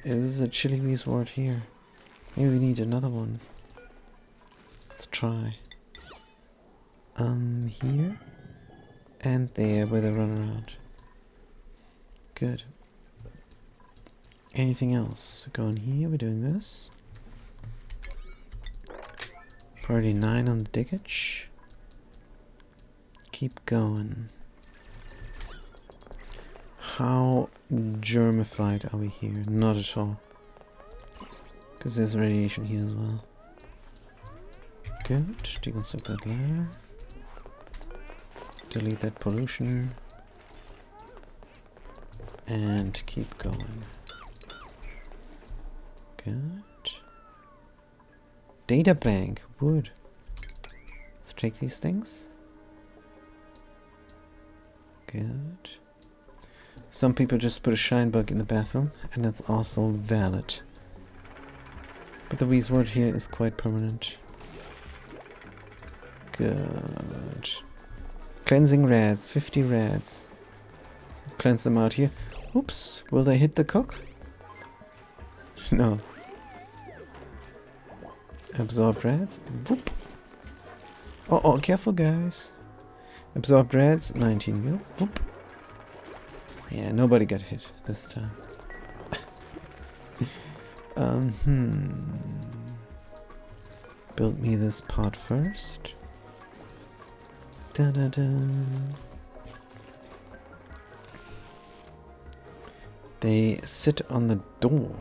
This is a chili resort here. Maybe we need another one. Let's try. Here. And there where they run around. Good. Anything else? We go in here, we're doing this. Priority 9 on the diggage. Keep going. How germified are we here? Not at all. Because there's radiation here as well. Good. Deconstruct that ladder. Delete that pollution. And keep going. Good. Data bank. Wood. Let's take these things. Good. Some people just put a shine bug in the bathroom, and that's also valid. But the resort here is quite permanent. Good. Cleansing rats, 50 rats. Cleanse them out here. Oops, will they hit the cook? No. Absorb rats. Whoop. Oh, careful guys. Absorb rats, 19 mil. Whoop. Yeah, nobody got hit this time. Build me this part first. They sit on the door.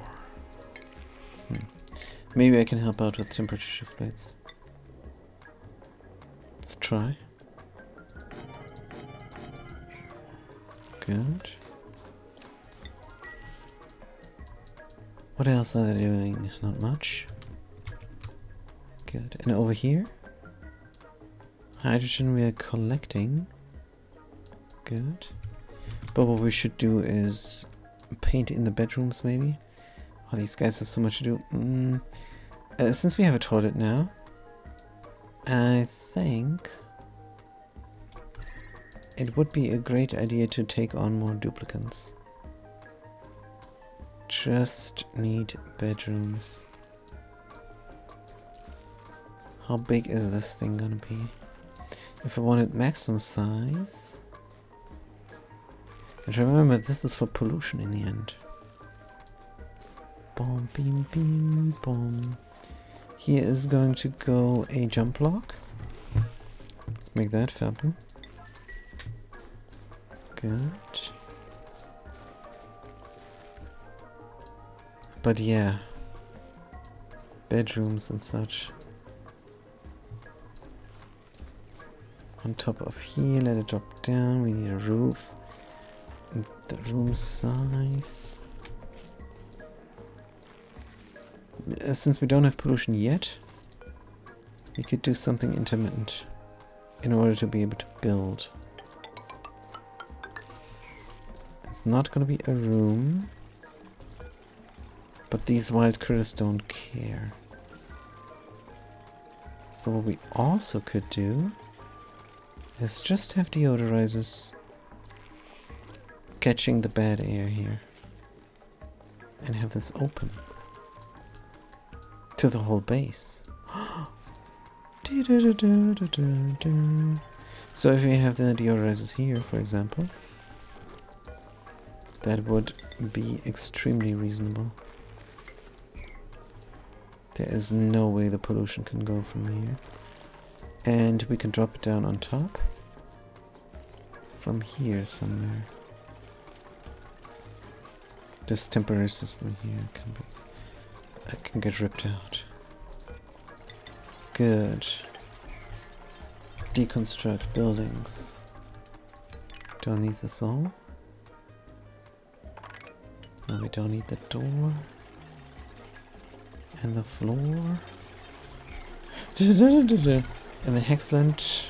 Maybe I can help out with temperature shift plates. Let's try. Good. What else are they doing? Not much. Good. And over here? Hydrogen we are collecting. Good. But what we should do is paint in the bedrooms maybe. Oh, these guys have so much to do. Since we have a toilet now, I think it would be a great idea to take on more duplicants. Just need bedrooms. How big is this thing gonna be? If I wanted maximum size... And remember, this is for pollution in the end. Boom, beam, beam, boom. Here is going to go a jump block. Let's make that happen. Good. But yeah. Bedrooms and such. On top of here, let it drop down. We need a roof. And the room size. Since we don't have pollution yet, we could do something intermittent in order to be able to build. It's not going to be a room, but these wild critters don't care. So what we also could do is just have deodorizers catching the bad air here and have this open to the whole base. So if we have the deodorizers here, for example, that would be extremely reasonable. There is no way the pollution can go from here. And we can drop it down on top from here somewhere. This temporary system here can get ripped out. Good. Deconstruct buildings. Don't need this all. No, we don't need the door. And the floor. And the hexland.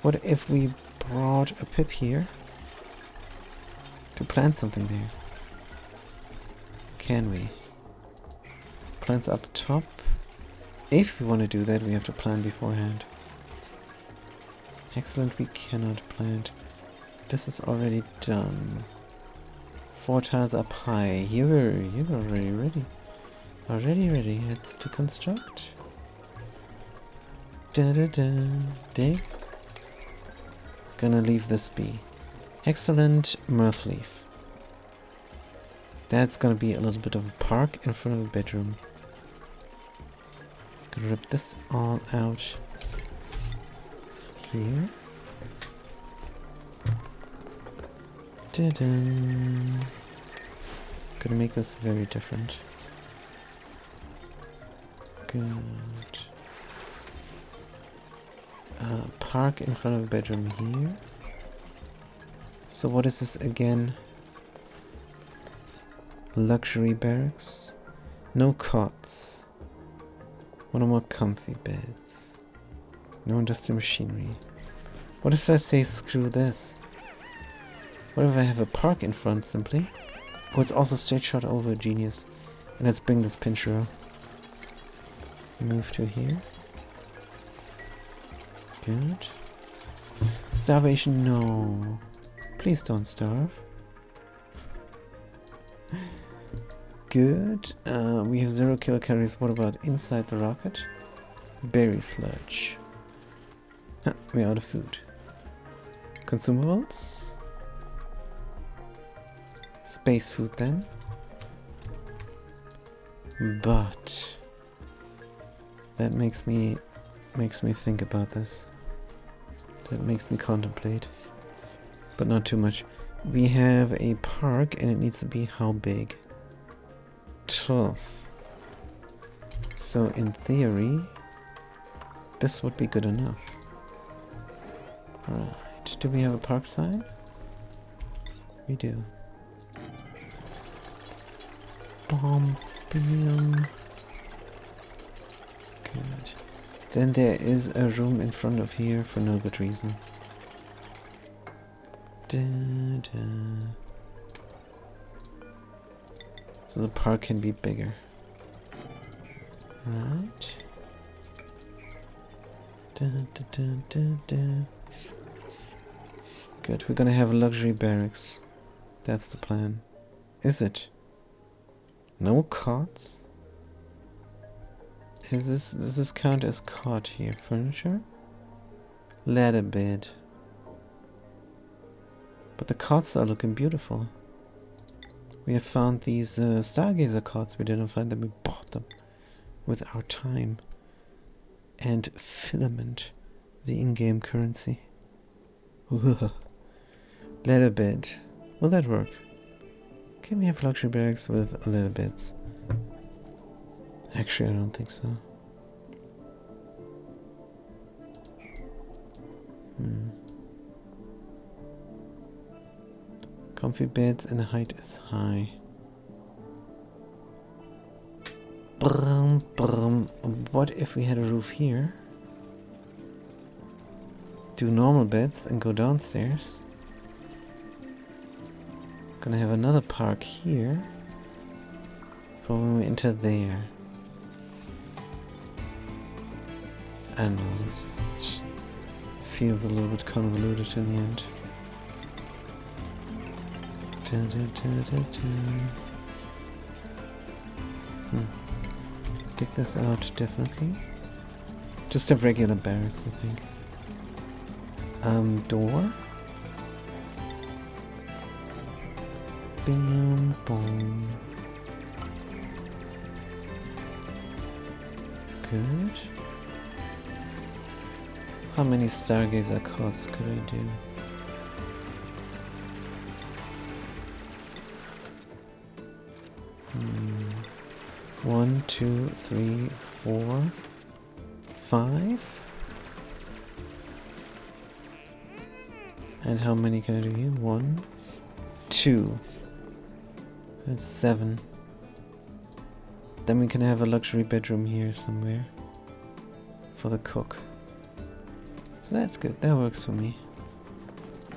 What if we brought a pip here to plant something there? Can we? Plants up top. If we want to do that, we have to plan beforehand. Excellent, we cannot plant. This is already done. 4 tiles up high. You're already ready. Already ready. Let's deconstruct. Dig. Gonna leave this be. Excellent, mirth leaf. That's gonna be a little bit of a park in front of the bedroom. Gonna rip this all out here. Gonna make this very different. Good. Park in front of the bedroom here. So what is this again? Luxury barracks. No cots. One or more comfy beds. No industrial machinery. What if I say screw this? What if I have a park in front simply? Oh, it's also straight shot over, genius. And let's bring this pinch row. Move to here. Good. Starvation, no. Please don't starve. Good. We have 0 kilocalories. What about inside the rocket? Berry sludge. We're out of food. Consumables. Space food then. But that makes me think about this. That makes me contemplate. But not too much. We have a park and it needs to be how big? 12. So in theory, this would be good enough. Right. Do we have a park sign? We do. Bomb. Good. Then there is a room in front of here for no good reason. So the park can be bigger. Right. Good, we're gonna have luxury barracks. That's the plan. Is it? No cots? Does this count as cot here? Furniture? Ladder bed. But the cots are looking beautiful. We have found these Stargazer cots. We didn't find them. We bought them with our time and filament, the in-game currency. Leather bed. Will that work? Can we have luxury barracks with leather beds? Actually, I don't think so. Comfy beds and the height is high. Brum, brum. What if we had a roof here? Do normal beds and go downstairs. Gonna have another park here for when we enter there. I don't know, this just feels a little bit convoluted in the end. Take this out, definitely. Just have regular barracks, I think. Door. Bam, boom. Good. How many Stargazer cots could I do? One, two, three, 4, 5. And how many can I do here? 1, 2. So that's 7. Then we can have a luxury bedroom here somewhere for the cook. So that's good. That works for me.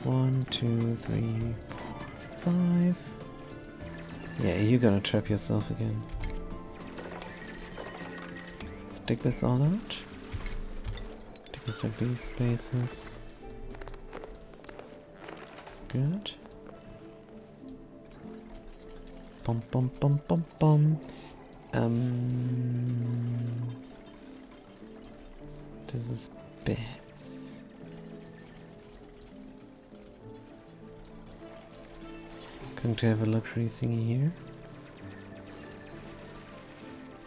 1, 2, 3, 4, 5. Yeah, you're gonna trap yourself again. Stick this all out. Take us up these spaces. Good. Bum bum bum bum bum. This is beds. Going to have a luxury thingy here.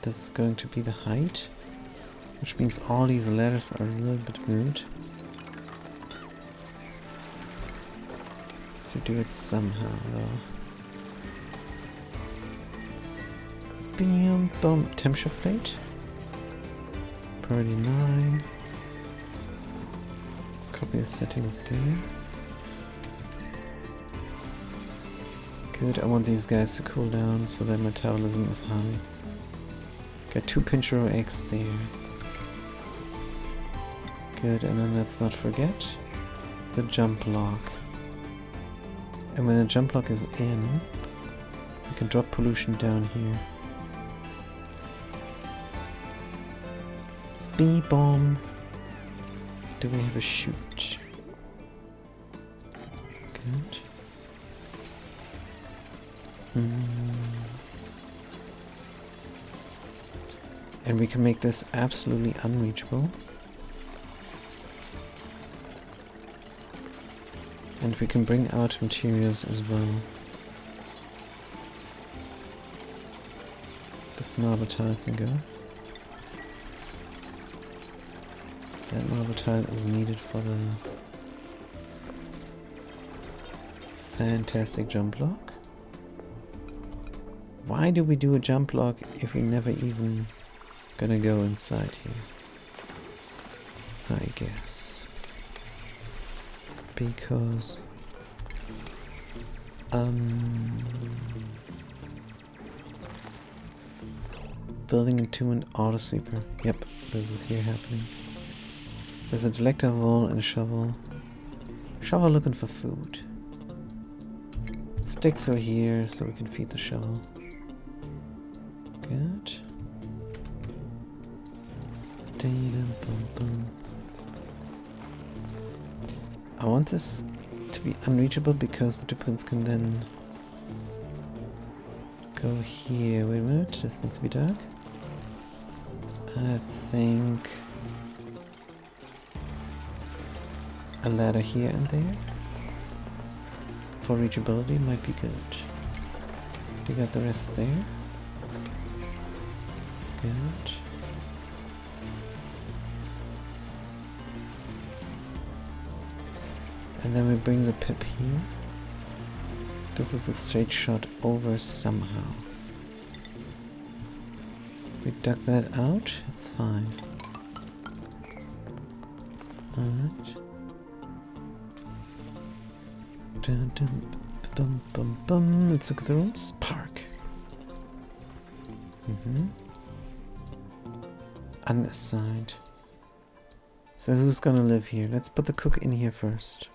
This is going to be the height, which means all these letters are a little bit moot. To do it somehow though. Bam, bum. Temperature plate. Priority 9. Copy the settings there. Good, I want these guys to cool down so their metabolism is high. Got 2 Pinchero eggs there. Good, and then let's not forget the jump lock. And when the jump lock is in, we can drop pollution down here. B-bomb. Do we have a chute? Good. And we can make this absolutely unreachable. And we can bring out materials as well. This marble tile can go. That marble tile is needed for the fantastic jump lock. Why do we do a jump lock if we never even gonna go inside here? I guess. Because building entombment auto sweeper. Yep, this is here happening. There's a delector wall and a shovel. Shovel looking for food. Stick through here so we can feed the shovel. Good. I want this to be unreachable because the duplicates can then go here. Wait a minute, this needs to be dug. I think a ladder here and there for reachability might be good. You got the rest there. Good. And then we bring the pip here. This is a straight shot over somehow. We dug that out, it's fine. Alright. Dun, dun, bum, bum, bum. Let's look at the rooms. Park. On this side. So who's gonna live here? Let's put the cook in here first.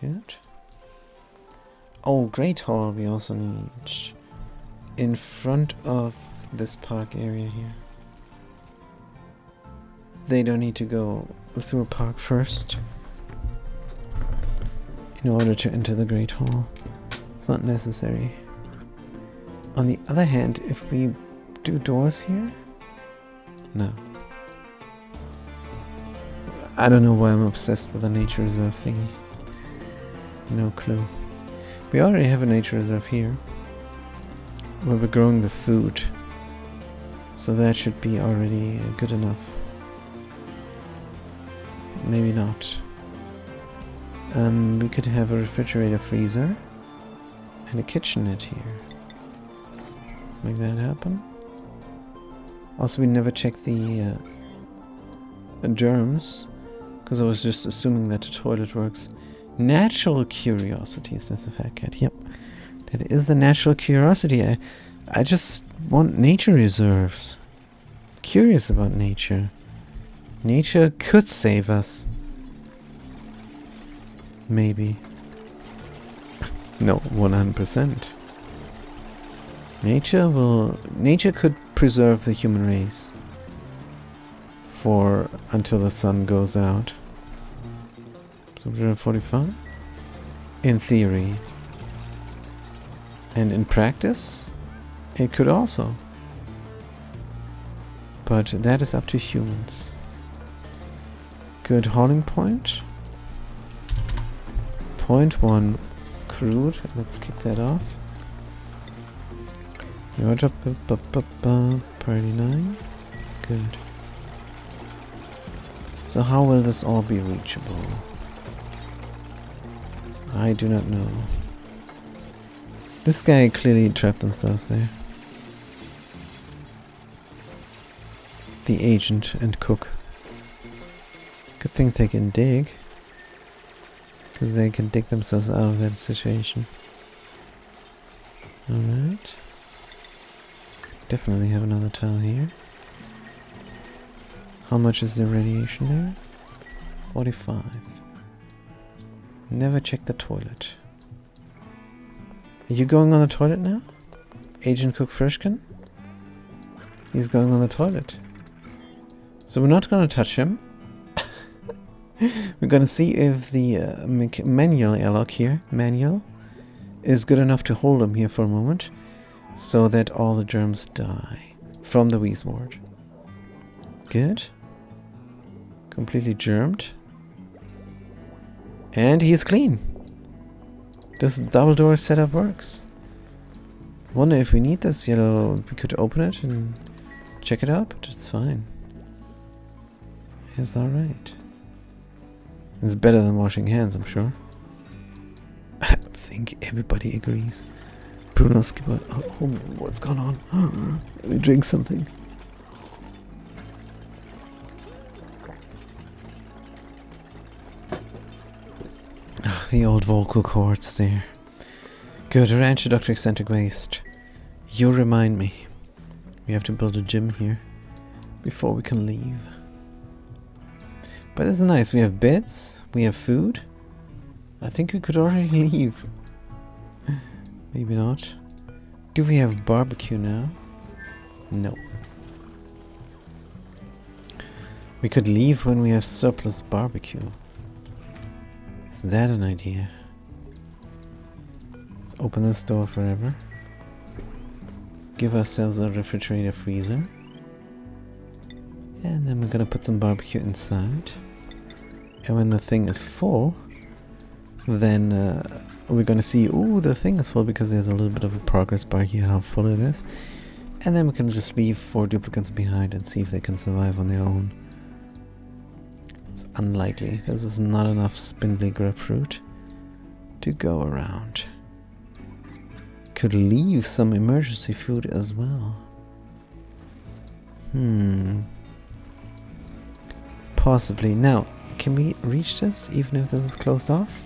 Good. Oh, Great Hall we also need. In front of this park area here. They don't need to go through a park first in order to enter the Great Hall. It's not necessary. On the other hand, if we do doors here, no. I don't know why I'm obsessed with a nature reserve thingy. No clue. We already have a nature reserve here, where we're growing the food. So that should be already good enough. Maybe not. We could have a refrigerator freezer and a kitchenette here. Let's make that happen. Also, we never checked the germs, because I was just assuming that the toilet works. Natural curiosities, that's a fat cat, yep. That is the natural curiosity. I just want nature reserves. Curious about nature. Nature could save us. Maybe. No, 100%. Nature could preserve the human race for until the sun goes out. 145? In theory. And in practice, it could also. But that is up to humans. Good hauling point. Point 1 crude. Let's kick that off. Priority 9. Good. So how will this all be reachable? I do not know. This guy clearly trapped themselves there. The agent and cook. Good thing they can dig. Because they can dig themselves out of that situation. Alright. Definitely have another tile here. How much is the radiation there? 45. Never check the toilet. Are you going on the toilet now? Agent Cook Frischkin? He's going on the toilet. So we're not going to touch him. We're going to see if the manual airlock here, is good enough to hold him here for a moment. So that all the germs die from the Weezwort. Good. Completely germed. And he's clean. This double door setup works. Wonder if we need this yellow, we could open it and check it out, but it's fine. It's alright. It's better than washing hands, I'm sure. I think everybody agrees. Bruno Skipper. Oh, what's going on? Let me drink something. The old vocal cords there. Good, ranchoductor eccentric waste. You remind me. We have to build a gym here before we can leave. But it's nice. We have beds. We have food. I think we could already leave. Maybe not. Do we have barbecue now? No. We could leave when we have surplus barbecue. Is that an idea? It's open this door forever. Give ourselves a refrigerator freezer. And then we're gonna put some barbecue inside. And when the thing is full, then we're gonna see, ooh, the thing is full because there's a little bit of a progress bar here, how full it is. And then we can just leave 4 duplicates behind and see if they can survive on their own. It's unlikely. This is not enough spindly grapefruit to go around. Could leave some emergency food as well. Possibly. Now, can we reach this even if this is closed off?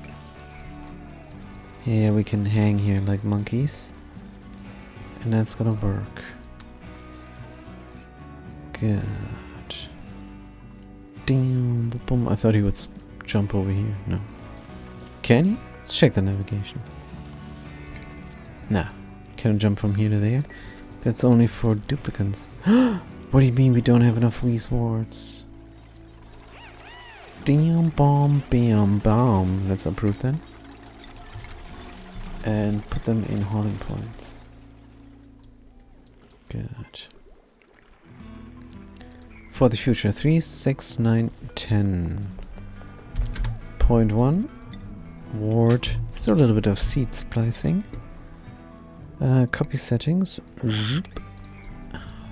Yeah, we can hang here like monkeys. And that's gonna work. Good. Damn, boom. I thought he would jump over here. No. Can he? Let's check the navigation. Nah. Can't jump from here to there. That's only for duplicates. What do you mean we don't have enough Wheeze wards? Damn, bomb, bam, bomb. Let's approve them. And put them in hauling points. Good. For the future, 3, 6, 9, 10. Point 1. Ward. Still a little bit of seed splicing. Copy settings.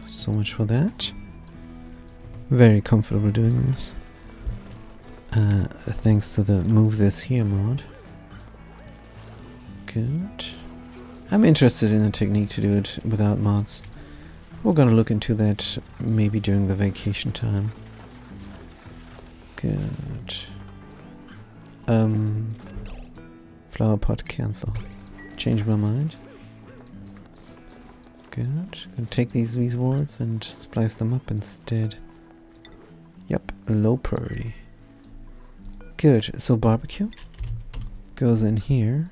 So much for that. Very comfortable doing this. Thanks to the move this here mod. Good. I'm interested in the technique to do it without mods. We're gonna look into that maybe during the vacation time. Good. Flower pot cancel. Change my mind. Good. Gonna take these Wheeze wards and splice them up instead. Yep, low priority. Good. So barbecue goes in here.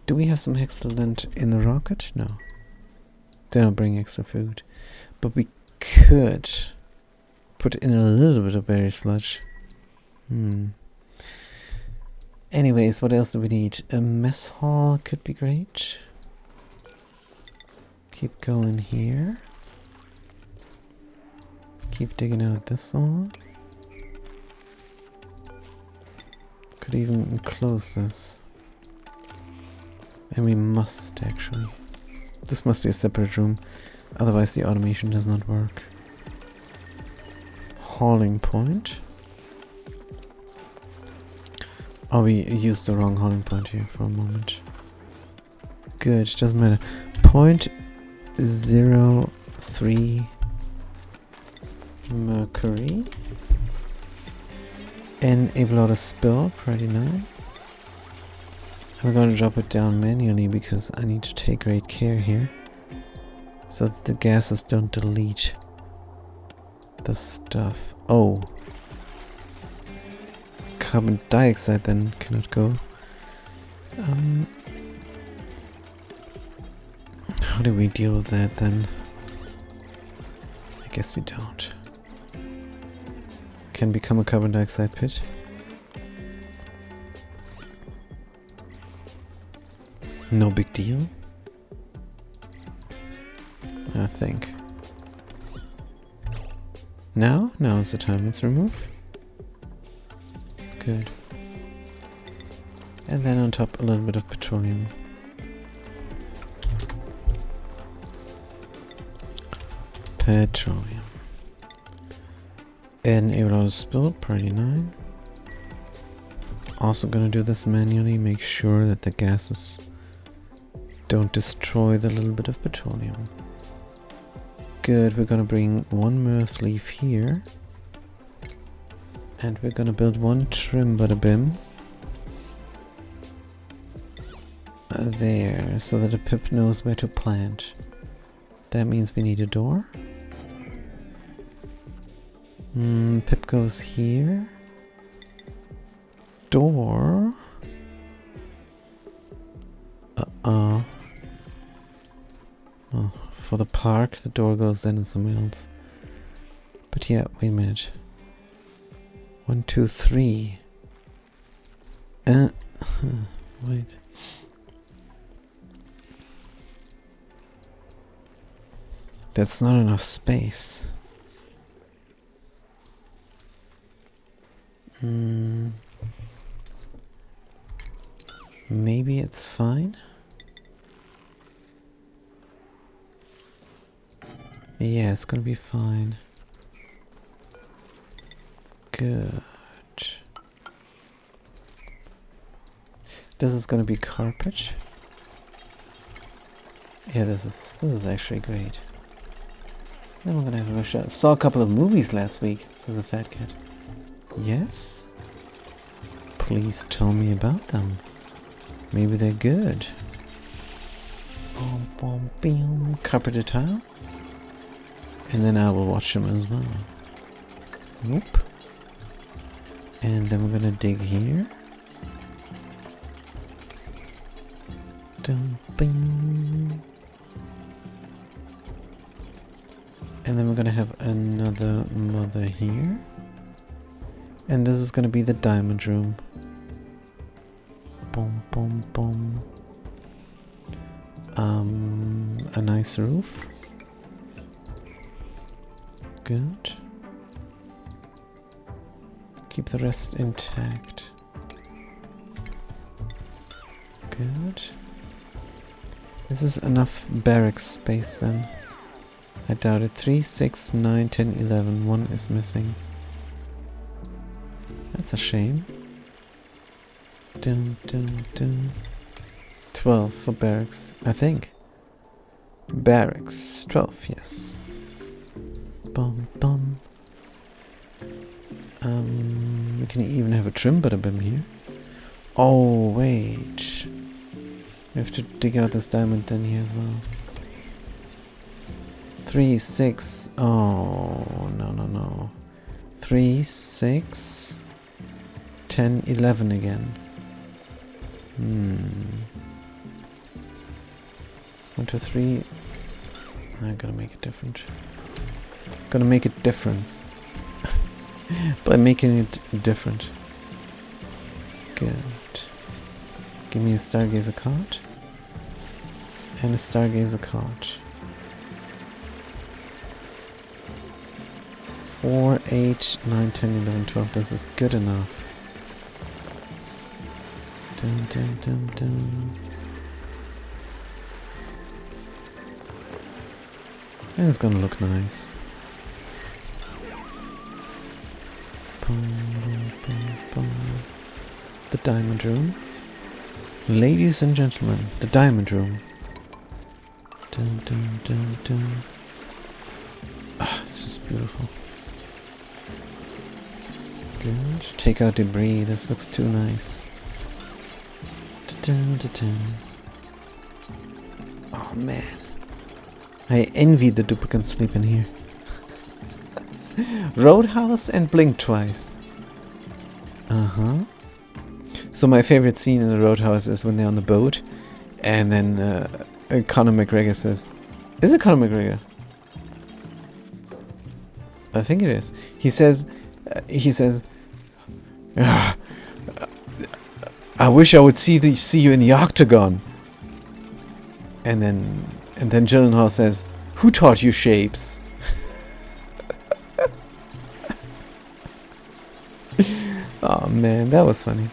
Do we have some hexalent in the rocket? No. They don't bring extra food. But we could put in a little bit of berry sludge. Anyways, what else do we need? A mess hall could be great. Keep going here. Keep digging out this all. Could even close this. And we must actually. This must be a separate room, otherwise the automation does not work. Hauling point. Oh, we used the wrong hauling point here for a moment. Good, doesn't matter. 0.03 mercury. Enable auto spill, pretty nice. I'm going to drop it down manually because I need to take great care here so that the gases don't delete the stuff. Oh, carbon dioxide then cannot go. How do we deal with that then? I guess we don't. Can become a carbon dioxide pit. No big deal, I think. Now is the time. Let's remove. Good. And then on top a little bit of petroleum. Petroleum. Enable auto spill, pretty nice. Also gonna do this manually, make sure that the gases don't destroy the little bit of petroleum. Good, we're gonna bring one mirth leaf here. And we're gonna build one trim bada bim. There, so that the pip knows where to plant. That means we need a door. Pip goes here. Door. Oh, for the park, the door goes in and somewhere else. But yeah, wait a minute. 1, 2, 3. Wait. That's not enough space. Maybe it's fine. Yeah, it's gonna be fine. Good. This is gonna be carpet. Yeah, this is actually great. Then we're gonna have a shot. Saw a couple of movies last week, says a fat cat. Yes? Please tell me about them. Maybe they're good. Bom, bom, bam. Carpeted tile. And then I will watch them as well. Nope. And then we're gonna dig here. Dum, bing. And then we're gonna have another mother here. And this is gonna be the diamond room. Boom, boom, boom. A nice roof. Good. Keep the rest intact. Good. This is enough barracks space then. I doubt it. 3, 6, 9, 10, 11. 1 is missing. That's a shame. Dun, dun, dun. 12 for barracks, I think. Barracks. 12, yes. Bum, bum. We can even have a trim bada bim here. Oh, wait. We have to dig out this diamond then here as well. 3, 6. Oh, no, no, no. 3, 6. 10, 11 again. 1, 2, 3. I gotta make it different. Gonna make it difference. By making it different. Good. Give me a Stargazer card. And a Stargazer card. 4, 8, 9, 10, 11, 12. This is good enough. Dun, dun, dun, dun. And it's gonna look nice. Boom, boom, boom, boom. The diamond room. Ladies and gentlemen, the diamond room. Dun, dun, dun, dun. Ah, it's just beautiful. Good. Take out debris. This looks too nice. Dun, dun, dun. Oh man. I envy the duplicants sleep in here. Roadhouse and blink twice. Uh-huh. So my favorite scene in the Roadhouse is when they're on the boat and then Conor McGregor says, is it Conor McGregor? I think it is. He says, "Ah, I wish I would see you in the octagon." And then Gyllenhaal says, "Who taught you shapes?" Oh man, that was funny.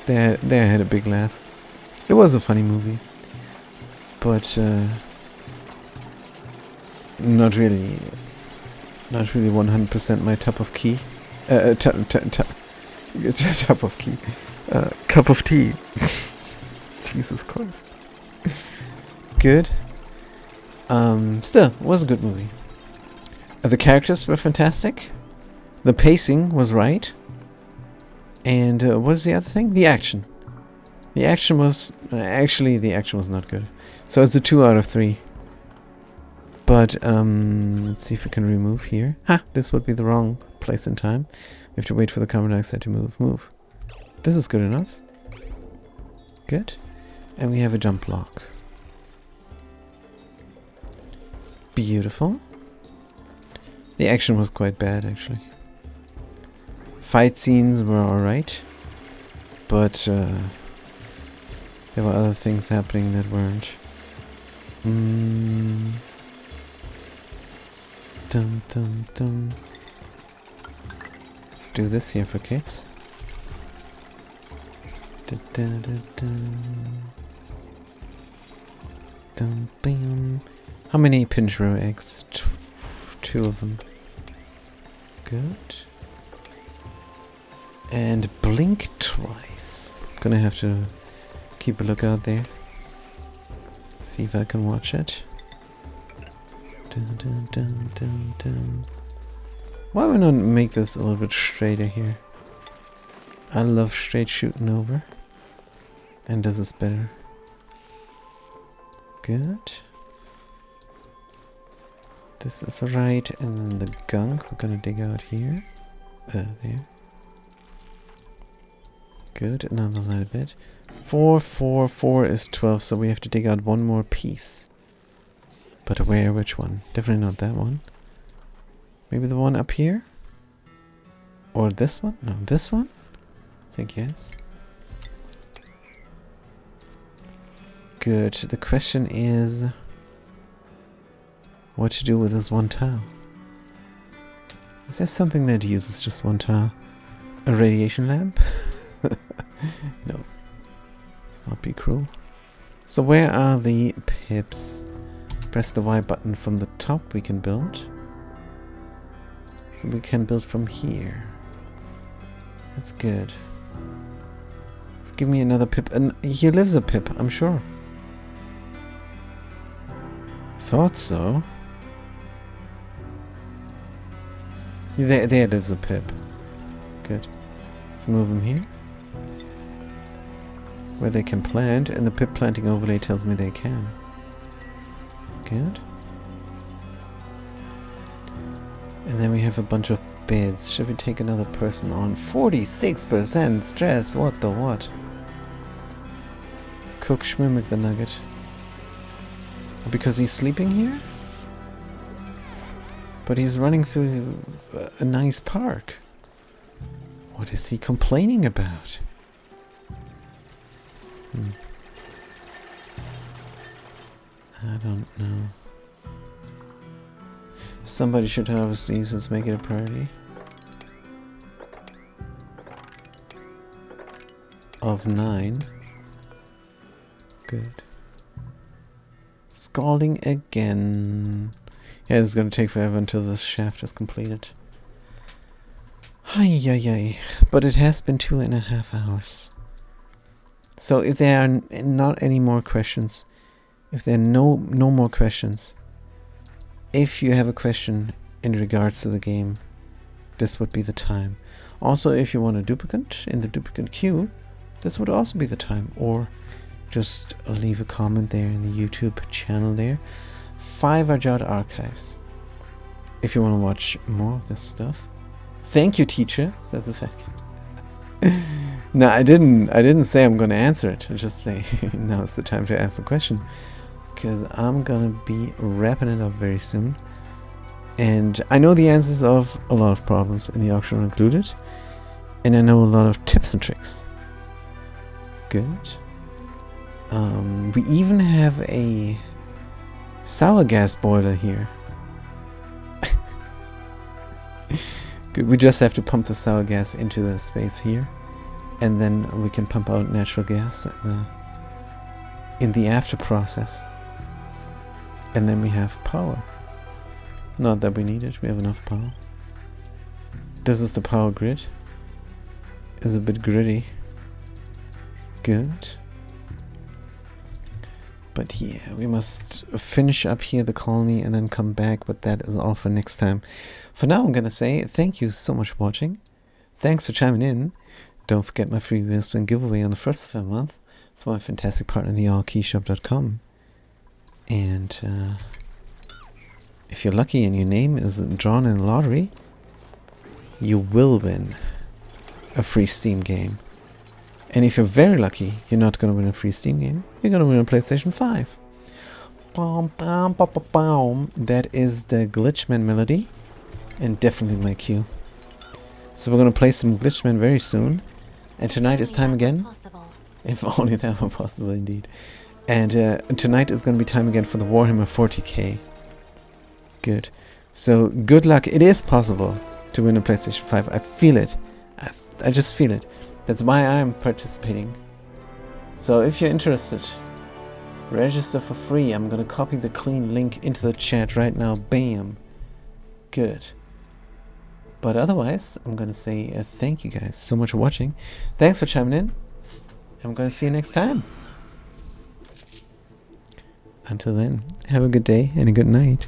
There I had a big laugh. It was a funny movie, but not really 100% my cup of tea. Cup of tea. Cup of tea. Jesus Christ. Good. Still, it was a good movie. The characters were fantastic. The pacing was right. And what is the other thing? The action. The action was... actually, the action was not good. So it's a 2 out of 3. But, let's see if we can remove here. Ha! This would be the wrong place and time. We have to wait for the carbon dioxide to move. Move. This is good enough. Good. And we have a jump block. Beautiful. The action was quite bad, actually. Fight scenes were alright. But, There were other things happening that weren't. Dum dum dum. Let's do this here for kicks. Da, da, da, da. Dum, bam. How many pinch row eggs? Two of them. Good. And blink twice. Gonna have to keep a lookout there. See if I can watch it. Dun, dun, dun, dun, dun. Why would not make this a little bit straighter here? I love straight shooting over. And does this better. Good. This is right, and then the gunk we're gonna dig out here. There. Good, another little bit. 4, 4, 4 is 12, so we have to dig out one more piece. But where? Which one? Definitely not that one. Maybe the one up here? Or this one? No, this one? I think yes. Good. The question is what to do with this one tile. Is there something that uses just one tile? A radiation lamp? No. Let's not be cruel. So where are the pips? Press the Y button from the top, we can build. So we can build from here. That's good. Let's give me another pip. And here lives a pip, I'm sure. Thought so. There lives a pip. Good. Let's move him here. Where they can plant, and the pip planting overlay tells me they can. Good. And then we have a bunch of beds. Should we take another person on? 46% stress. What the what? Cook Schmimmick the nugget. Because he's sleeping here? But he's running through a nice park. What is he complaining about? I don't know. Somebody should harvest these. Let's make it a priority. Of 9. Good. Scalding again. Yeah, it's gonna take forever until this shaft is completed. Ay. But it has been 2.5 hours. So if there are not any more questions, if there are no more questions, if you have a question in regards to the game, this would be the time. Also, if you want a duplicate in the duplicate queue, this would also be the time. Or just leave a comment there in the YouTube channel there. 5 Rajat archives. If you want to watch more of this stuff. Thank you, teacher, says the fact. No, I didn't say I'm gonna answer it. I just say now's the time to ask the question. Because I'm gonna be wrapping it up very soon. And I know the answers of a lot of problems in the auction included. And I know a lot of tips and tricks. Good. We even have a sour gas boiler here. Good. We just have to pump the sour gas into the space here. And then we can pump out natural gas in the after process. And then we have power. Not that we need it, we have enough power. This is the power grid. It's a bit gritty. Good. But yeah, we must finish up here the colony and then come back, but that is all for next time. For now, I'm gonna say thank you so much for watching. Thanks for chiming in. Don't forget my free Wheelspin giveaway on the 1st of every month for my fantastic partner, theallkeyshop.com. And if you're lucky and your name is drawn in the lottery, you will win a free Steam game. And if you're very lucky, you're not going to win a free Steam game. You're going to win a PlayStation 5. That is the Glitchman melody. And definitely my cue. So we're going to play some Glitchman very soon. And tonight it's time again If only that were possible indeed. And tonight is going to be time again for the Warhammer 40k. Good. So good luck. It is possible to win a PlayStation 5. I feel it. I just feel it. That's why I'm participating. So if you're interested, register for free. I'm going to copy the clean link into the chat right now. Bam. Good. But otherwise, I'm going to say thank you guys so much for watching. Thanks for chiming in. I'm going to see you next time. Until then, have a good day and a good night.